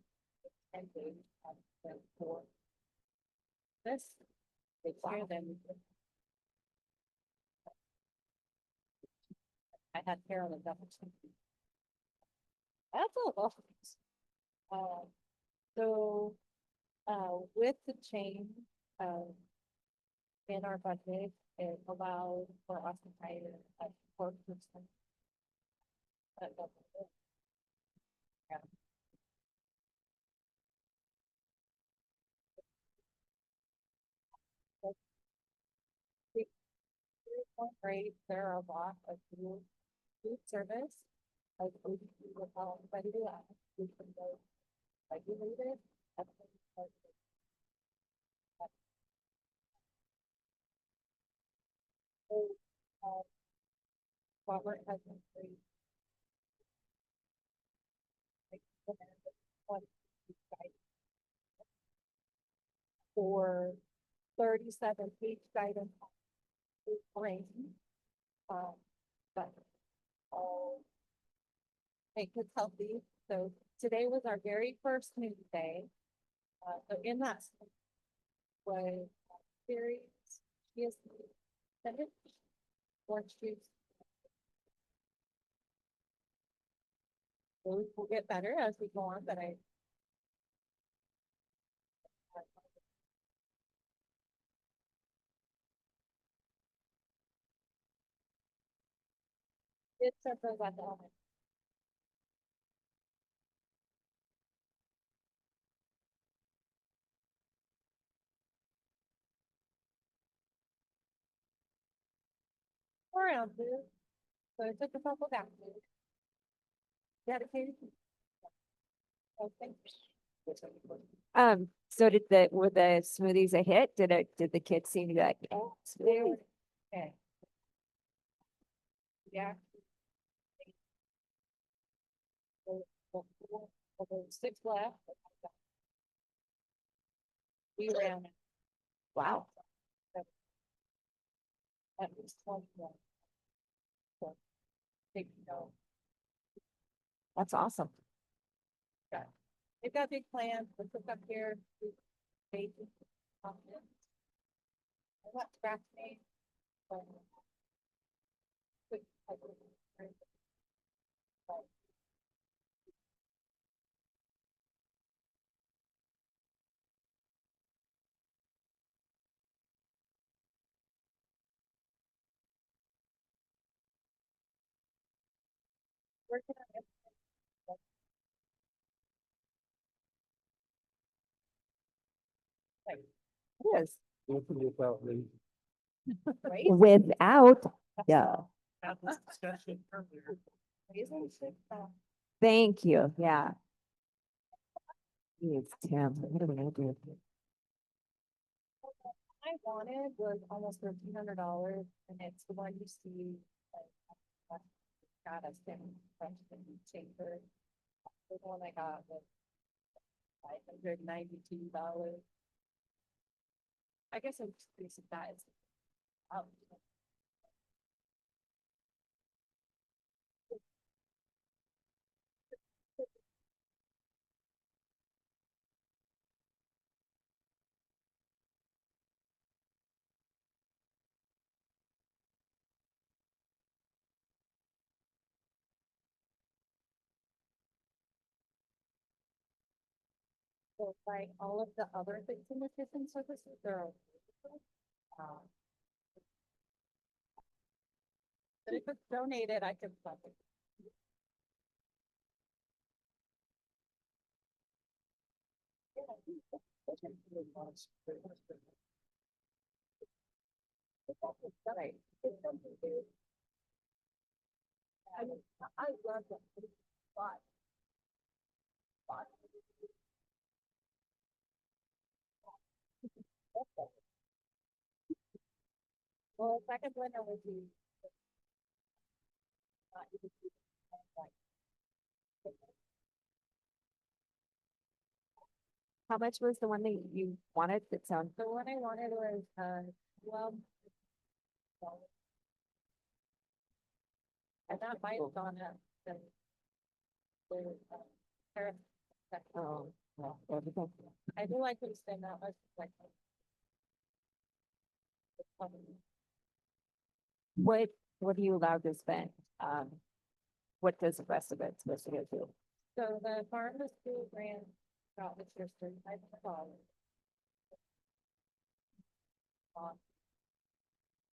attended at the for. This. It's here then. I had Carolyn double check. That's a lot. So, with the change, in our budget, it allowed for us to hire a 4%. Yeah. Great, there are a lot of food service. Like, we will tell everybody to ask, we can go regulated. So, Robert has been free. For 37 page guidance. Bring. But. Make kids healthy. So today was our very first news day. So in that. Was very. GSD spinach, orange juice. We'll get better as we go on, but it's something like that. Around this. So I took a couple back. Dedicated. Okay. So were the smoothies a hit? Did the kids seem to be like, "Oh, smoothie?" Okay. Yeah. So 6 left. We ran. Wow, At least 21. So, big, that's awesome. they've got big plans, let's look up here. Baby. I want to vaccinate. Working on it. Yes. Right? Without, yeah, Have this discussion earlier. thank you, yeah. It's Tim, what do we do? I wanted was almost $1,300, and it's the one you see. Got us in chamber. The one I got was $592. I guess I'm just curious if that is. Out. So like all of the other things in the kitchen services, they're. Um, But if it's donated, I can. Fund it. Right. I mean, I love that, but. Well, the second winner would be. How much was the one that you wanted? That sounds, The one I wanted was, well. And that might have gone up. the- the, tariff section. oh, well, everything. I knew I could spend that much, like. What are you allowed to spend? What does the rest of it supposed to go to? So the farm to school grant got this year's $35.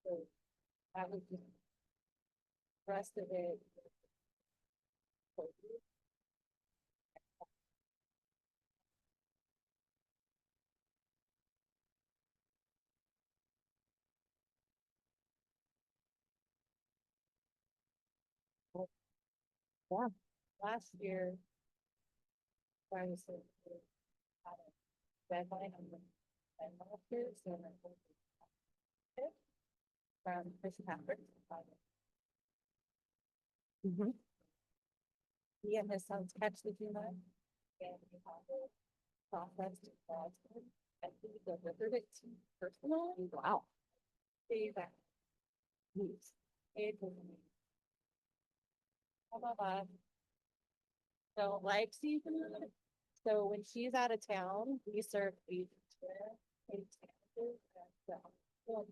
So that was just. Rest of it. Yeah. Last year. I was. Had a deadline on the. And last year, so. From Chris Patrick. Mhm. He and his sons catch the tuna. And he had it processed. And he delivered it to me personally. Wow. Say that. It was amazing. Some of us don't like seafood, so when she's out of town, we serve beef to her in sandwiches and,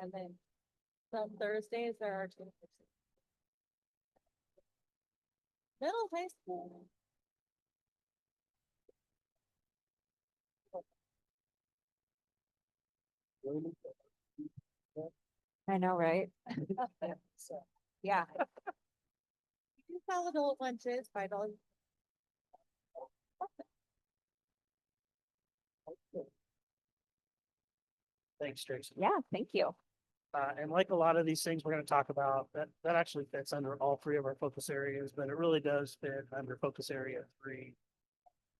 and then some Thursdays there are two. Middle high school. I know, right? So Yeah. we do sell adult lunches, $5. Thanks, Tracy. Yeah, thank you. And like a lot of these things we're gonna talk about, that actually fits under all three of our focus areas, but it really does fit under focus area 3.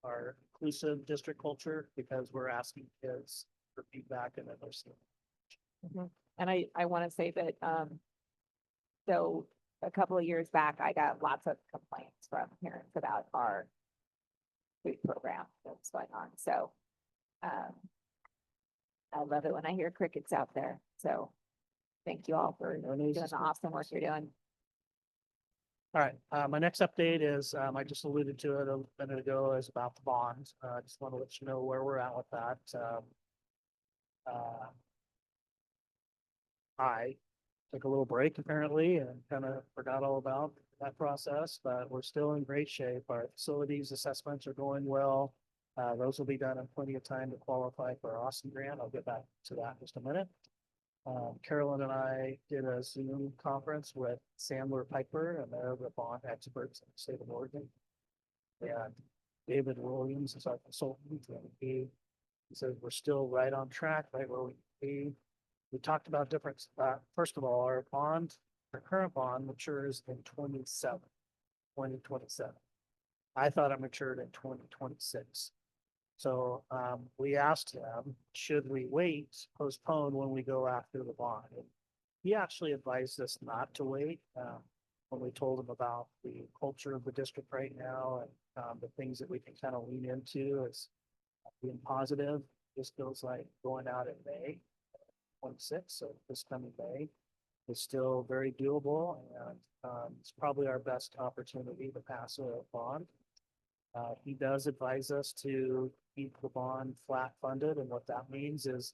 Our inclusive district culture, because we're asking kids for feedback and then they're seeing. And I want to say that, so a couple of years back, I got lots of complaints from parents about our food program that's going on. So, I love it when I hear crickets out there. So thank you all for doing the awesome work you're doing. All right, my next update is, I just alluded to it a minute ago, is about the bond. I just want to let you know where we're at with that. I took a little break apparently and kind of forgot all about that process, but we're still in great shape. Our facilities assessments are going well. Those will be done in plenty of time to qualify for our Austin grant. I'll get back to that in just a minute. Carolyn and I did a Zoom conference with Sandler Piper, and they're the bond experts in the state of Oregon. And David Williams is our consultant, and he says we're still right on track, right where we be. We talked about different, first of all, our current bond matures in 2027. I thought it matured in 2026. So we asked him, should we wait, postpone when we go after the bond? And he actually advised us not to wait. When we told him about the culture of the district right now and the things that we can kind of lean into as being positive, this feels like going out in May 26th, so this coming May is still very doable, and it's probably our best opportunity to pass a bond. He does advise us to keep the bond flat funded, and what that means is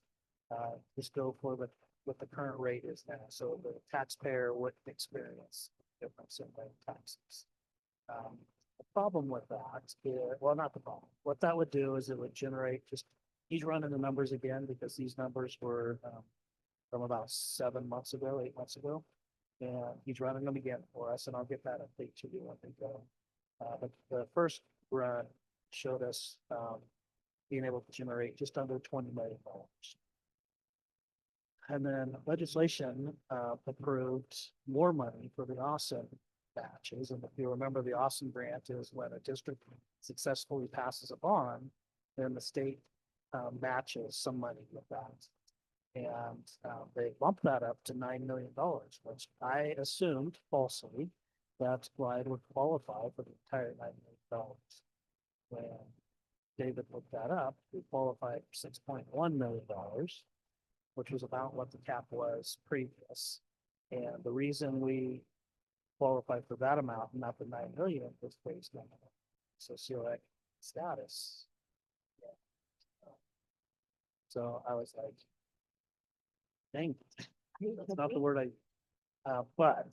just go for what the current rate is now, so the taxpayer wouldn't experience difference in their taxes. The problem with that is, well, not the problem. What that would do is it would generate just, he's running the numbers again because these numbers were from about 7 months ago, 8 months ago. And he's running them again for us, and I'll get that update to you when they go. But the first run showed us, being able to generate just under $20 million. And then legislation, approved more money for the Awesome batches. And if you remember, the Awesome grant is when a district successfully passes a bond, then the state, matches some money with that. And they bumped that up to $9 million, which I assumed falsely that Glide would qualify for the entire $9 million. When David looked that up, we qualified for $6.1 million, which was about what the cap was previous. And the reason we qualified for that amount, not the 9 million, was based on socioeconomic status. So I was like, dang, that's not the word but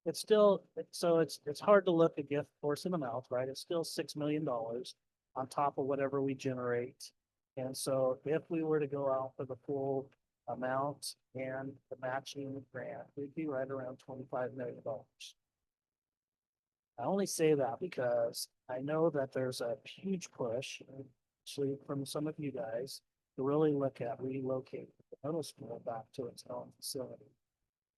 it's still, so it's hard to look a gift horse in the mouth, right? It's still $6 million on top of whatever we generate. And so if we were to go out for the full amount and the matching grant, we'd be right around $25 million. I only say that because I know that there's a huge push, actually from some of you guys, to really look at relocating the middle school back to its own facility.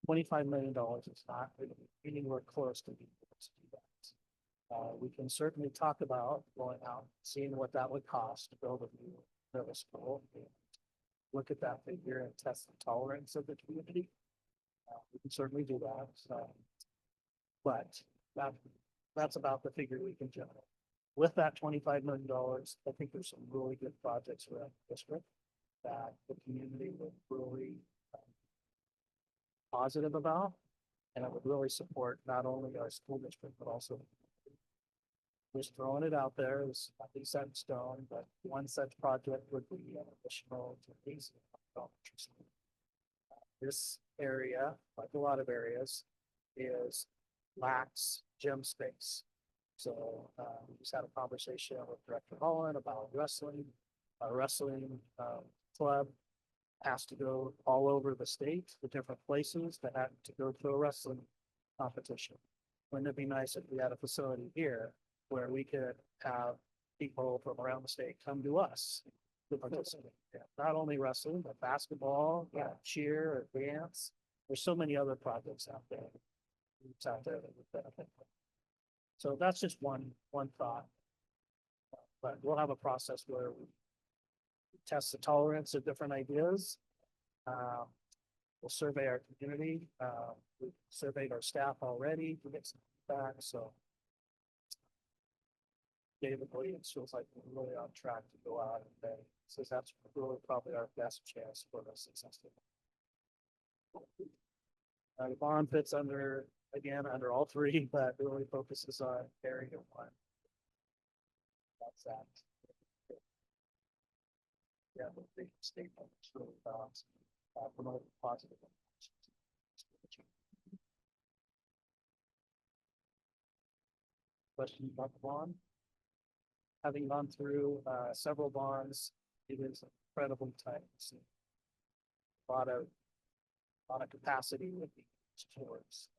$25 million is not really anywhere close to being able to do that. We can certainly talk about going out, seeing what that would cost to build a new middle school. Look at that figure and test the tolerance of the community. We can certainly do that. But that's about the figure we can generate. With that $25 million, I think there's some really good projects around the district that the community would really positive about, and it would really support not only our school district, but also just throwing it out there. It's nothing set in stone, but one such project would be an additional to these. This area, like a lot of areas, lacks gym space. So we just had a conversation with Director Holland about wrestling. Our wrestling club has to go all over the state, the different places that had to go to a wrestling competition. Wouldn't it be nice if we had a facility here where we could have people from around the state come to us to participate? Yeah, not only wrestling, but basketball, cheer, or dance. There's so many other projects out there, that would benefit. So that's just one thought. But we'll have a process where we test the tolerance of different ideas. We'll survey our community. We've surveyed our staff already to get some feedback. So David Williams feels like we're really on track to go out and then says that's really probably our best chance for the success. The bond fits under all three, but really focuses on area one. That's that. Yeah, the big statement is really about promoting positive. Questions about the bond? Having gone through several bonds, it is incredibly tight. A lot of capacity with the towards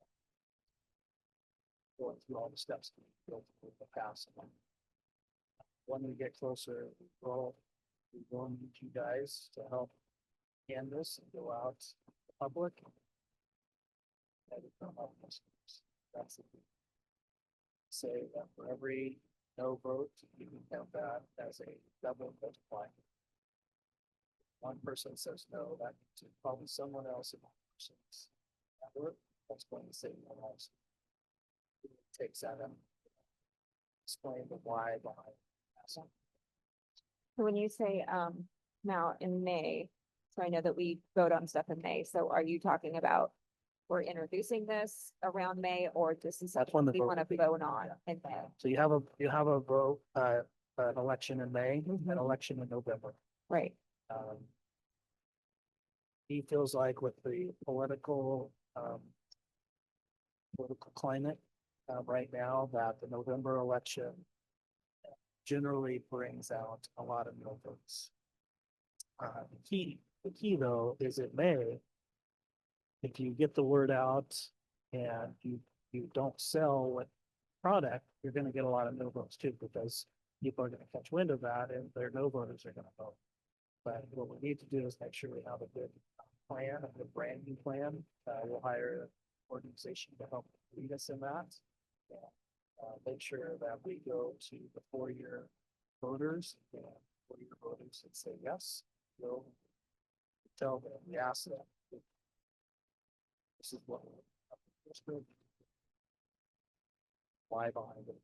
going through all the steps to build the pass. When we get closer, we'll need you guys to help canvas and go out to the public. That's the thing. Say that for every no vote, you can count that as a double multiplier. One person says no, that means probably someone else in one person's network that's going to say no else. Takes that and explain the why behind that. So when you say now in May, so I know that we vote on stuff in May. So are you talking about we're introducing this around May, or this is That's when something the we want to vote vote on in May? So you have a vote, an election in May, an election in November. Right. He feels like with the political climate right now, that the November election generally brings out a lot of no votes. The key though is it May, if you get the word out and you don't sell what product, you're gonna get a lot of no votes too, because people are gonna catch wind of that and their no voters are gonna vote. But what we need to do is make sure we have a good plan, a good branding plan. We'll hire an organization to help lead us in that. Make sure that we go to the 4-year voters and 4-year voters and say yes. We'll tell them, we ask them. This is what we're. Why behind it.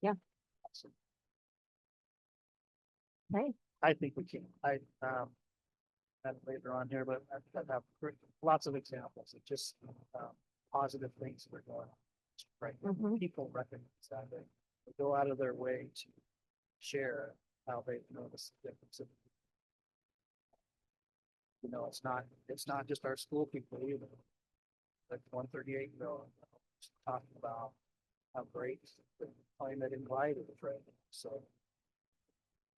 Yeah. Right. I think we can. And later on here, but I have lots of examples of just positive things that are going on. Right. Mhm. People recognize that they go out of their way to share how they notice the difference. It's not just our school people either. Like 138 talking about how great the climate and glide is right now. So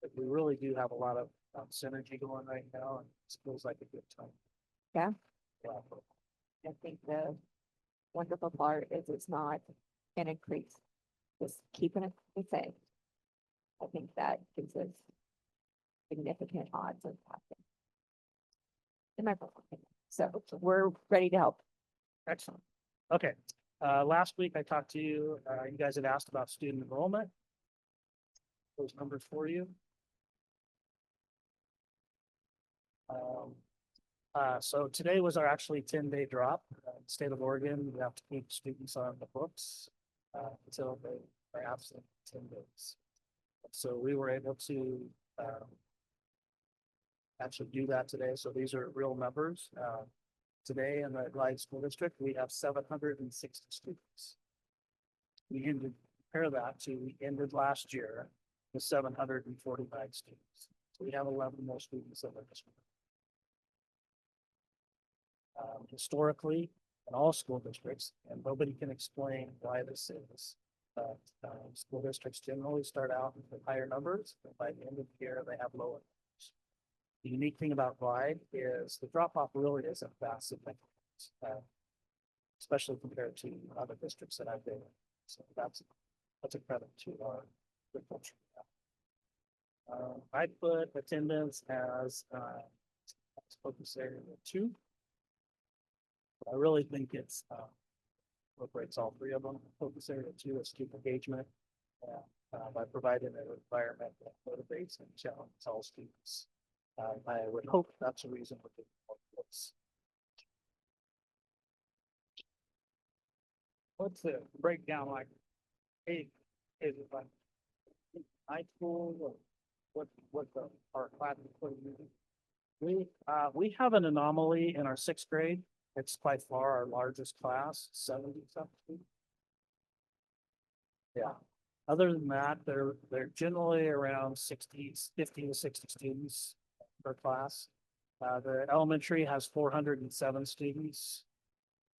but we really do have a lot of synergy going right now, and it feels like a good time. Yeah. Yeah. I think the wonderful part is it's not an increase, just keeping it the same. I think that gives us significant odds of passing. In my personal opinion. So we're ready to help. Excellent. Okay. Last week I talked to you, you guys had asked about student enrollment. Those numbers for you. So today was our actually 10-day drop. State of Oregon, we have to keep students on the books until they are absent 10 days. So we were able to actually do that today. So these are real numbers. Today in the Glide School District, we have 760 students. We ended, compare that to, we ended last year with 749 students. So we have 11 more students in our district. Historically, in all school districts, and nobody can explain why this is, but school districts generally start out with higher numbers, and by the end of the year, they have lower numbers. The unique thing about Glide is the drop-off really isn't that significant, especially compared to other districts that I've been in. So that's a credit to our good culture. I put attendance as focus area 2. I really think it's incorporates all 3 of them. Focus area 2 is student engagement by providing an environment that motivates and challenges all students. I would hope that's the reason we're doing all this. What's the breakdown like? Hey, is it like high school or what our class is putting in? We have an anomaly in our 6th grade. It's by far our largest class, 70-something. Yeah. Other than that, they're generally around 50 to 60 students per class. The elementary has 407 students.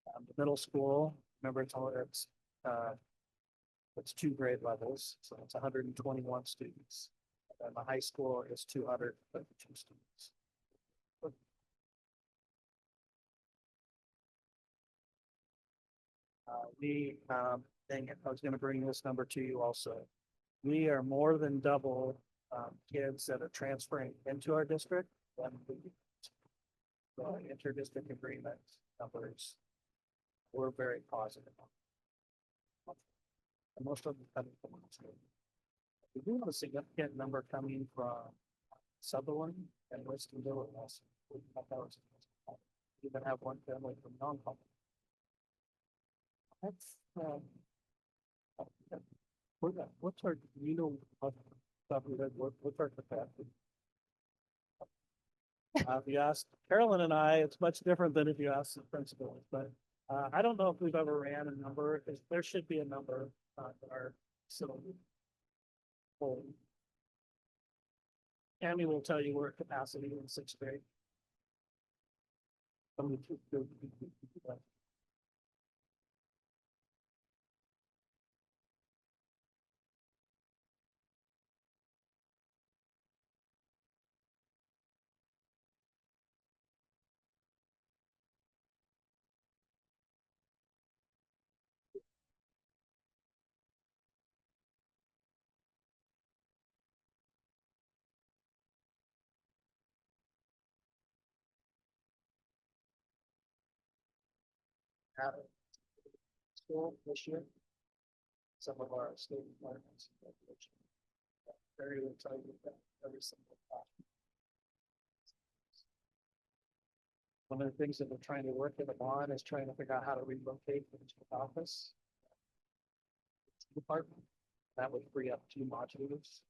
The middle school, remember it's 2 grade levels, so it's 121 students. And the high school is 232 students. Dang it, I was gonna bring this number to you also. We are more than double kids that are transferring into our district than the inter-district agreement numbers. We're very positive. And most of them coming from our state. We do have a significant number coming from Sutherland and Winstonville and also. We even have one family from non-public. That's what's our, what's our capacity? If you ask Carolyn and I, it's much different than if you ask the principals, but I don't know if we've ever ran a number, because there should be a number in our facility. Tammy will tell you we're at capacity in 6th grade. out of school this year. Some of our state departments. Very excited about every single class. One of the things that we're trying to work with them on is trying to figure out how to relocate the district office department. That would free up 2 modulators.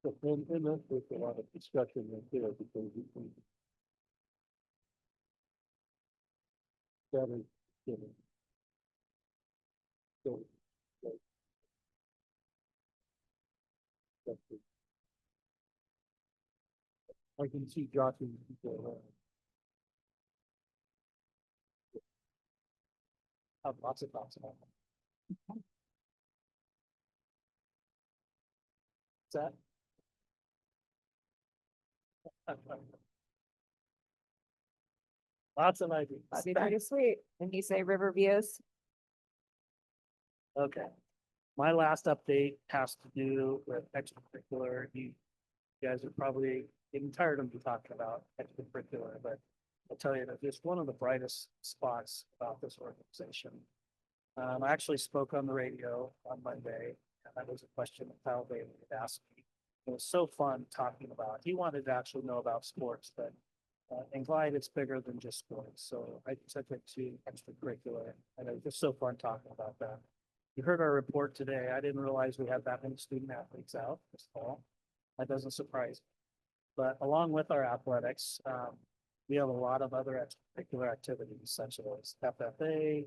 And that's with a lot of discussion right there because we can. That is, you know. So. like, that's it. I can see jotting people around. Have lots of thoughts about that. Is that? Lots of ideas. That'd be pretty sweet. And you say river views? Okay. My last update has to do with extracurricular. You guys are probably getting tired of me talking about extracurricular, but I'll tell you that it's one of the brightest spots about this organization. I actually spoke on the radio on Monday, and that was a question that Kyle Bailey had asked me. It was so fun talking about, he wanted to actually know about sports, but in Glide, it's bigger than just sports. So I took it to extracurricular, and it was just so fun talking about that. You heard our report today. I didn't realize we had that many student athletes out this fall. That doesn't surprise me. But along with our athletics, we have a lot of other extracurricular activities such as FFA.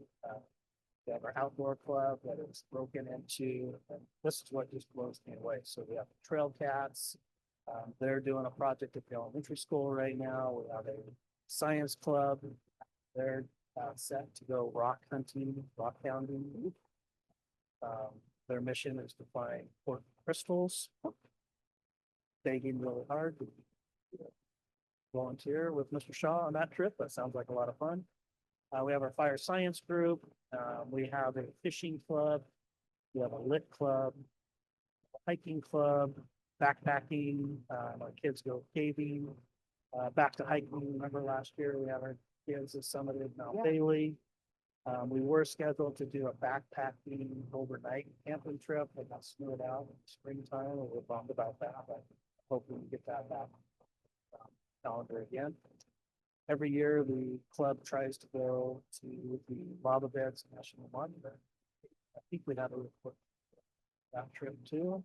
We have our outdoor club that is broken into, and this is what just blows me away. So we have the Trail Cats. They're doing a project at the elementary school right now. We have a science club. They're set to go rock hunting, rock hounding. Their mission is to find important crystals. Begging really hard to volunteer with Mr. Shaw on that trip. That sounds like a lot of fun. We have our fire science group. We have a fishing club. We have a lit club, a hiking club, backpacking. Our kids go caving, back to hiking. Remember last year we had our kids that summited Mount Bailey. We were scheduled to do a backpacking overnight camping trip, but got snowed out in springtime. And we're bummed about that, but hopefully we get that back calendar again. Every year, the club tries to go to the Lava Beds National Monument. I think we had a report that trip too.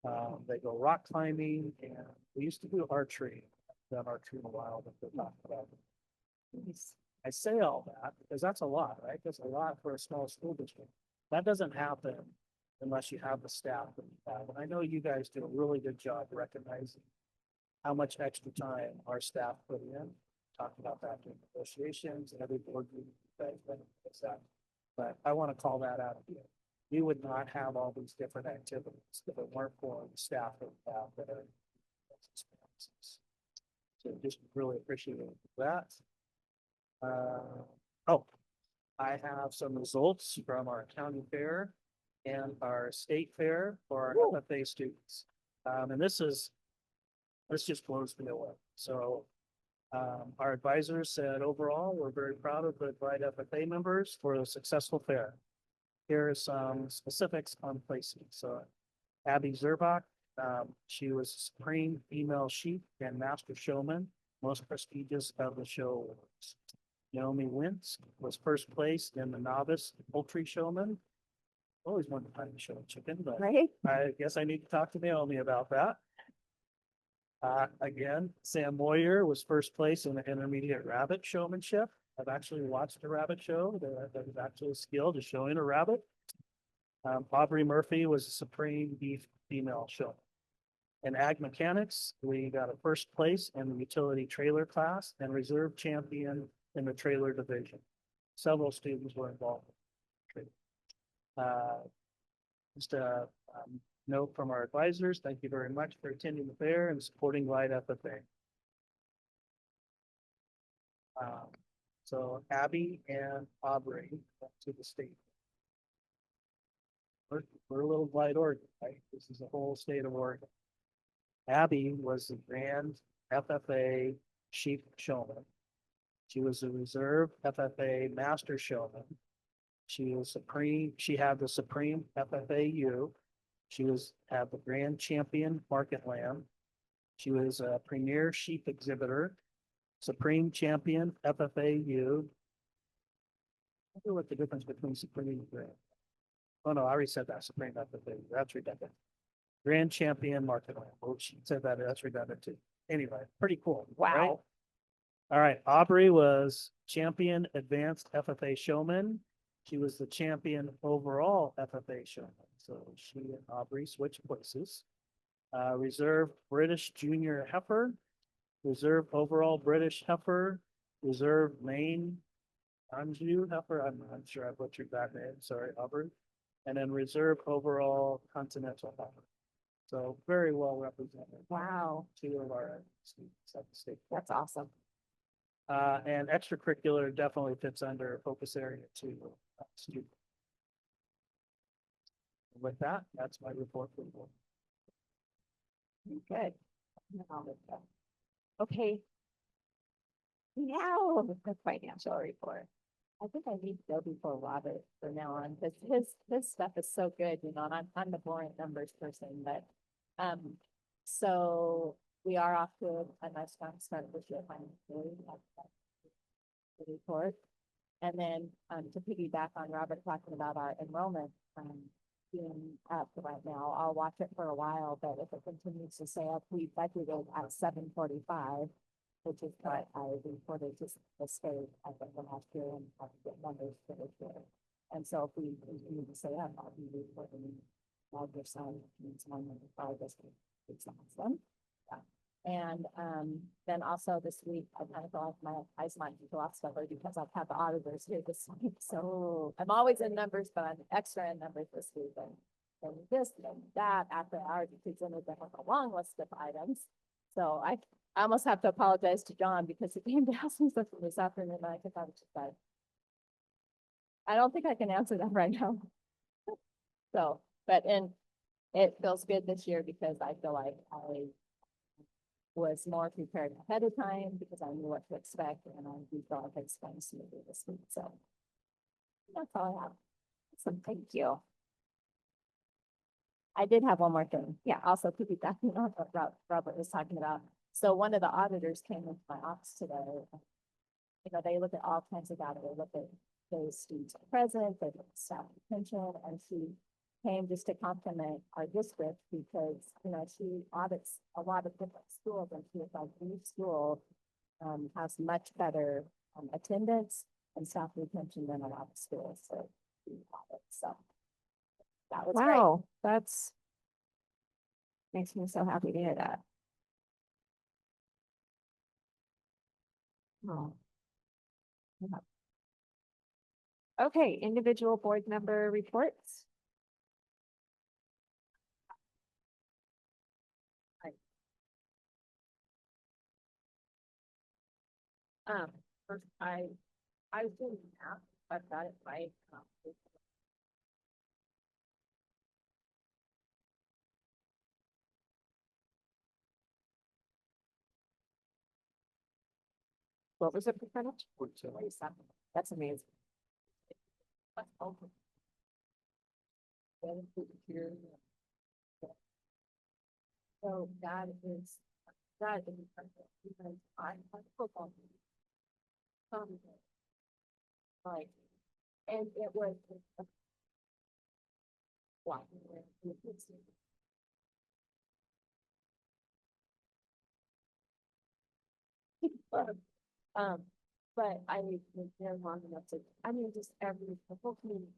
They go rock climbing, and we used to do archery. Done archery in a while, but we're talking about it. I say all that because that's a lot, right? That's a lot for a small school district. That doesn't happen unless you have the staff that you have. And I know you guys do a really good job recognizing how much extra time our staff put in. Talking about that during negotiations and every board meeting. That. But I want to call that out again. We would not have all these different activities if it weren't for the staff that we have that are. So just really appreciate that. I have some results from our county fair and our state fair for our FFA students. And this just blows me away. So our advisors said overall, we're very proud of the Glide FFA members for a successful fair. Here are some specifics on placement. So Abby Zerbach, she was Supreme Female Sheep and Master Showman, most prestigious of the show awards. Naomi Wentz was first place in the Novice Poultry Showman. Always wanted to show a chicken, but Right? I guess I need to talk to Naomi about that. Again, Sam Moyer was first place in the intermediate rabbit showmanship. I've actually watched a rabbit show. That was actually a skill to showing a rabbit. Aubrey Murphy was a supreme beef female showman. In ag mechanics, we got a first place in the utility trailer class and reserve champion in the trailer division. Several students were involved. Just a note from our advisors. Thank you very much for attending the fair and supporting Glide FFA. So Abby and Aubrey went to the state. We're a little Glide Oregon, right? This is the whole state of Oregon. Abby was the grand FFA Sheep Showman. She was a reserve FFA Master Showman. She had the Supreme FFAU. She had the Grand Champion Market Lamb. She was a Premier Sheep Exhibitor, Supreme Champion FFAU. I wonder what the difference between Supreme and Grand. Oh, no, I already said that, Supreme FFAU. That's redundant. Grand Champion Market Lamb. Oh, she said that, that's redundant too. Anyway, pretty cool. right? Wow. All right, Aubrey was champion advanced FFA showman. She was the champion overall FFA showman. So she and Aubrey switched places. Reserve British junior heifer, reserve overall British heifer, reserve Maine Anjou heifer. I'm sure I butchered that name. Sorry, Aubrey. And then reserve overall continental heifer. So very well represented. Wow. Two of our students at the state. That's awesome. And extracurricular definitely fits under focus area two. Student. With that, that's my report for the board. Good. Okay. Now the financial report. I think I need to go before Robert from now on, because his stuff is so good, you know, and I'm the boring numbers person, but, so we are off to a nice strong start this year financially. The report. And then, to piggyback on Robert talking about our enrollment, being up right now, I'll watch it for a while, but if it continues to stay up, we budgeted at 745. Which is what I reported to the state, I think, the last year, and have to get numbers for this year. And so if we continue to stay up, I'll be reporting larger sum, means 105 district. It's awesome. Yeah. And then also this week, I kind of feel like my eyes might be off slightly because I've had the auditors here this week. So I'm always in numbers, but I'm extra in numbers this week. And this and that after I already presented them with a long list of items. So I almost have to apologize to John because he came to ask me something this afternoon. And I think I was just like, I don't think I can answer that right now. So, it feels good this year because I feel like I was more prepared ahead of time because I knew what to expect, and I do feel like I explained smoothly this week. So that's all I have. So thank you. I did have one more thing. Yeah, also piggybacking on what Robert was talking about. So one of the auditors came into my office today. You know, they look at all kinds of data. They look at those students present, they look at staff retention, and she came just to compliment our district because, you know, she audits a lot of different schools, and she was like, each school has much better attendance and staff retention than a lot of schools. So, that was great. Wow, that's makes me so happy to hear that. Oh. Yeah. Okay, individual board member reports. First, I was doing math, I got it right. What was the percentage? 47. That's amazing. That's awesome. So that is impressive because I like football. Like, and it was wow. Um, but I was there long enough to, I mean, just every, the whole community.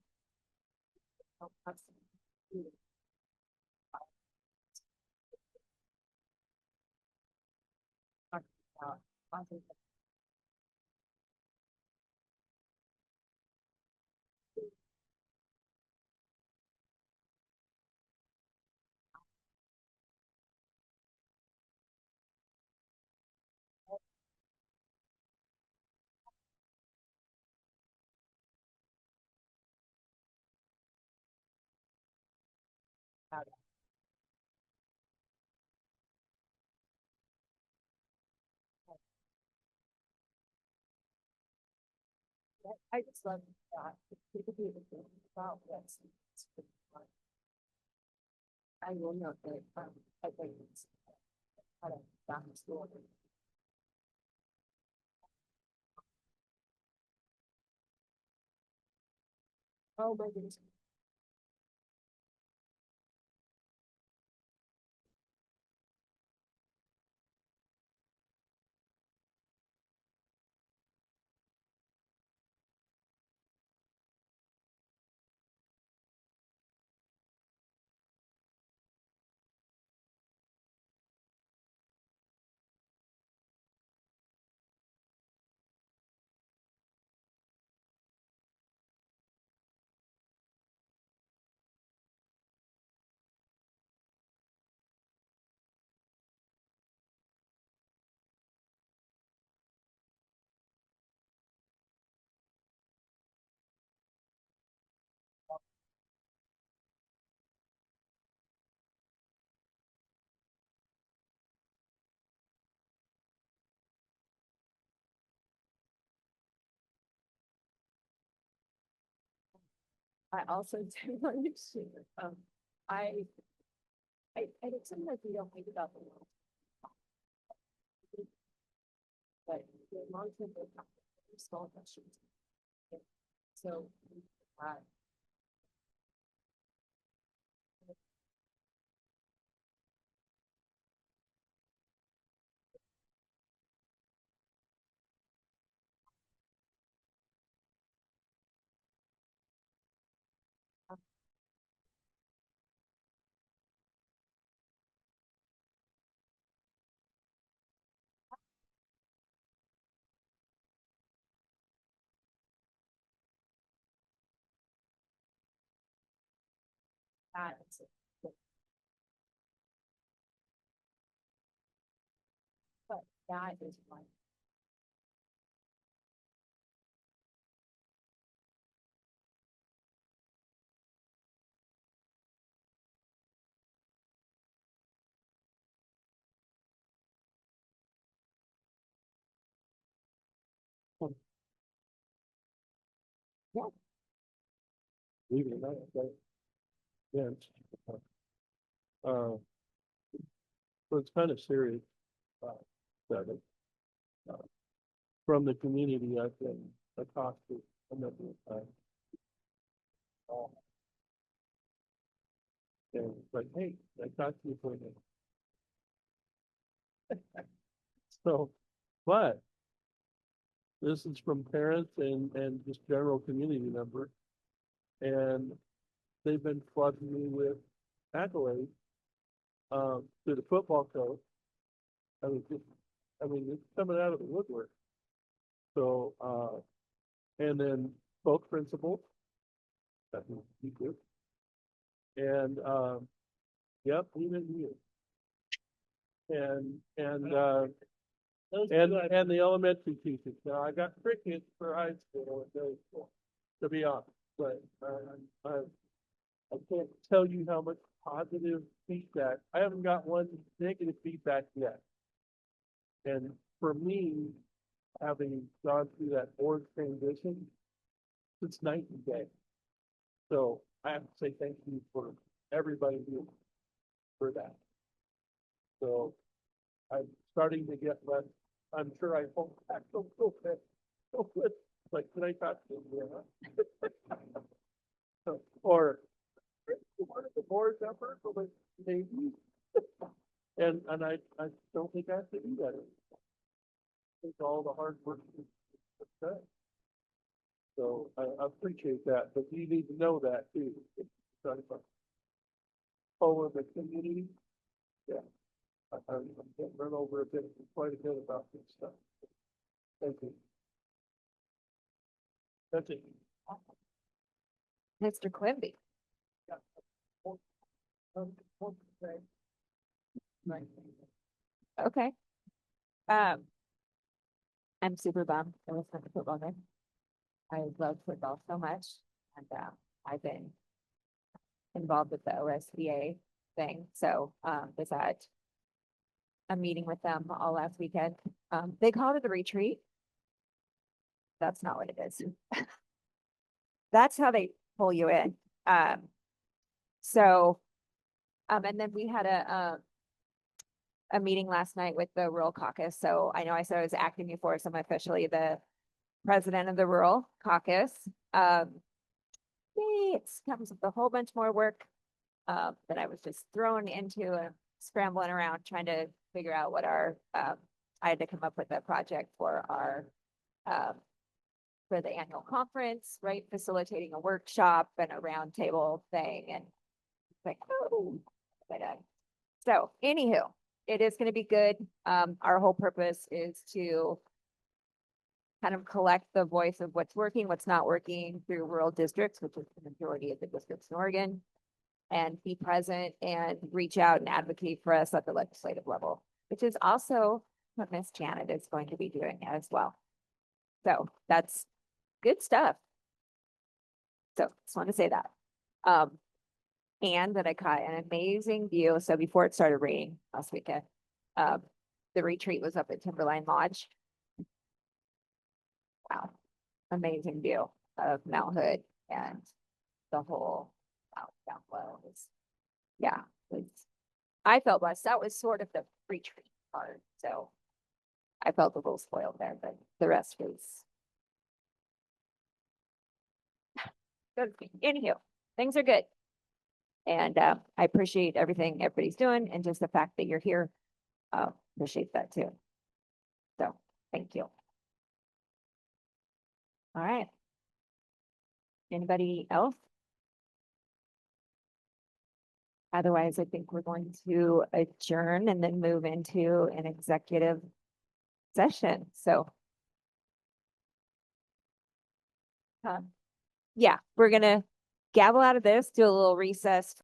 I just love that. People be able to think about what's. I will note that, I think it's. I don't, back to school. Oh, my goodness. I also do want to share, I think sometimes we don't think about the world. But the long term impact of small questions. So, that is, but that is one. Believe it or not, but, yeah. Uh, so it's kind of serious. Uh, that, from the community, I've been accosted a number of times. And it's like, hey, I talked to you for a minute. So, but this is from parents and just general community members. And they've been flooding me with accolades, to the football coach. I mean, it's coming out of the woodwork. So, and then both principals. That would be good. And, yep, even you. And the elementary teachers. Now, I got crickets for high school and middle school, to be honest, but, I can't tell you how much positive feedback. I haven't got one negative feedback yet. And for me, having gone through that board transition, it's night and day. So I have to say thank you for everybody here for that. So I'm starting to get less, I'm sure I hope back so good. Like, can I talk to you? Or one of the board members, or like, maybe. And I don't think I have to do that. It's all the hard work. So I appreciate that, but you need to know that too. Oh, in the community, yeah. I'm getting run over quite a bit about this stuff. Thank you. That's it. Mr. Quimby. Okay. I'm super bummed I was not the football game. I love football so much, and I've been involved with the OSBA thing, so was at a meeting with them all last weekend. They called it a retreat. That's not what it is. That's how they pull you in. So, and then we had a meeting last night with the rural caucus. So I know I said I was acting before, so I'm officially the president of the rural caucus. It comes with a whole bunch more work that I was just thrown into and scrambling around trying to figure out what I had to come up with a project for for the annual conference, right? Facilitating a workshop and a roundtable thing and like, oh, so anywho, it is going to be good. Our whole purpose is to kind of collect the voice of what's working, what's not working through rural districts, which is the majority of the districts in Oregon, and be present and reach out and advocate for us at the legislative level, which is also what Miss Janet is going to be doing as well. So that's good stuff. So just want to say that. And that I caught an amazing view. So before it started raining last weekend, the retreat was up at Timberline Lodge. Wow, amazing view of Mount Hood and the whole down below. Yeah, I felt blessed. That was sort of the retreat part. So I felt a little spoiled there, but the rest was good. Anywho, things are good. And I appreciate everything everybody's doing and just the fact that you're here. Appreciate that too. So thank you. All right. Anybody else? Otherwise, I think we're going to adjourn and then move into an executive session. So yeah, we're gonna gavel out of this, do a little recess.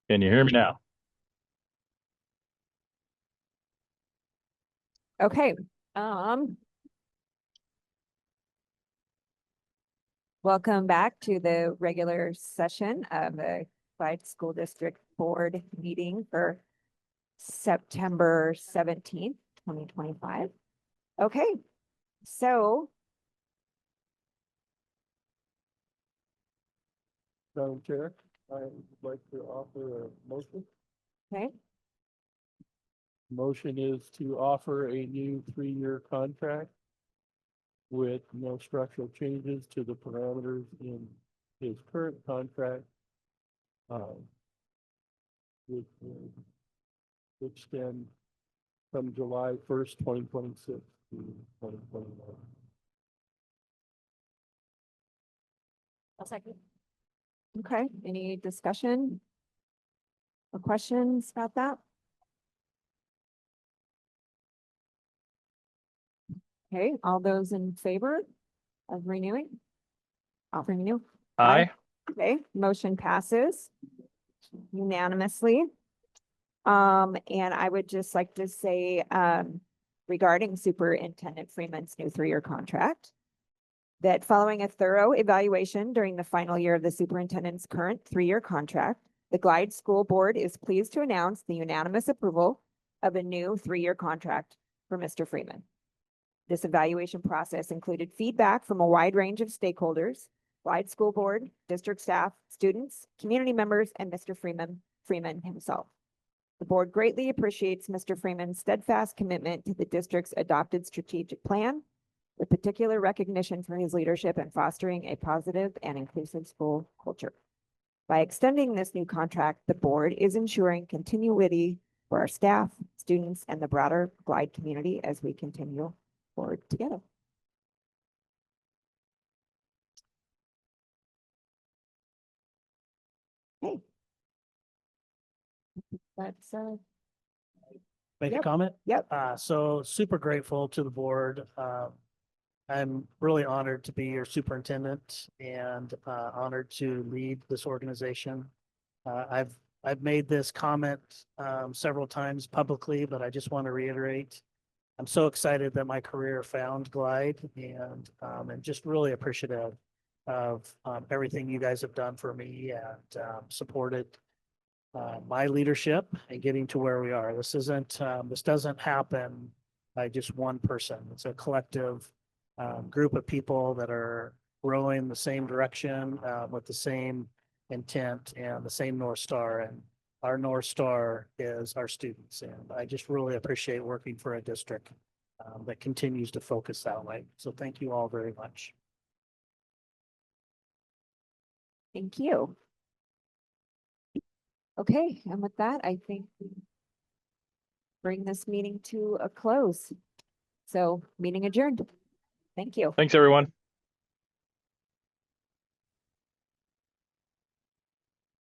Can you hear me now? Okay. Welcome back to the regular session of the Clyde School District Board meeting for September 17th, 2025. Okay, so Madam Chair, I would like to offer a motion. okay, Motion is to offer a new 3-year contract with no structural changes to the parameters in his current contract. Which will extend from July 1st, 2026 to 2029. I'll second. okay. Any discussion or questions about that? Okay, all those in favor of renewing? I'll renew. Aye. Okay, motion passes unanimously. And I would just like to say, regarding Superintendent Freeman's new 3-year contract, That following a thorough evaluation during the final year of the superintendent's current 3-year contract, the Glide School Board is pleased to announce the unanimous approval of a new 3-year contract for Mr. Freeman. This evaluation process included feedback from a wide range of stakeholders, Glide School Board, district staff, students, community members, and Mr. Freeman himself. The board greatly appreciates Mr. Freeman's steadfast commitment to the district's adopted strategic plan, with particular recognition for his leadership in fostering a positive and inclusive school culture. By extending this new contract, the board is ensuring continuity for our staff, students, and the broader Glide community as we continue forward together. Okay. That's Make a Yep. comment? Yep. So super grateful to the board. I'm really honored to be your superintendent and honored to lead this organization. I've made this comment several times publicly, but I just want to reiterate. I'm so excited that my career found Glide and just really appreciative of everything you guys have done for me and supported my leadership and getting to where we are. This doesn't happen by just one person. It's a collective group of people that are rowing the same direction with the same intent and the same North Star. And our North Star is our students. And I just really appreciate working for a district that continues to focus that way. So thank you all very much. Thank you. Okay, and with that, I think we bring this meeting to a close. So meeting adjourned. Thank you. Thanks, everyone.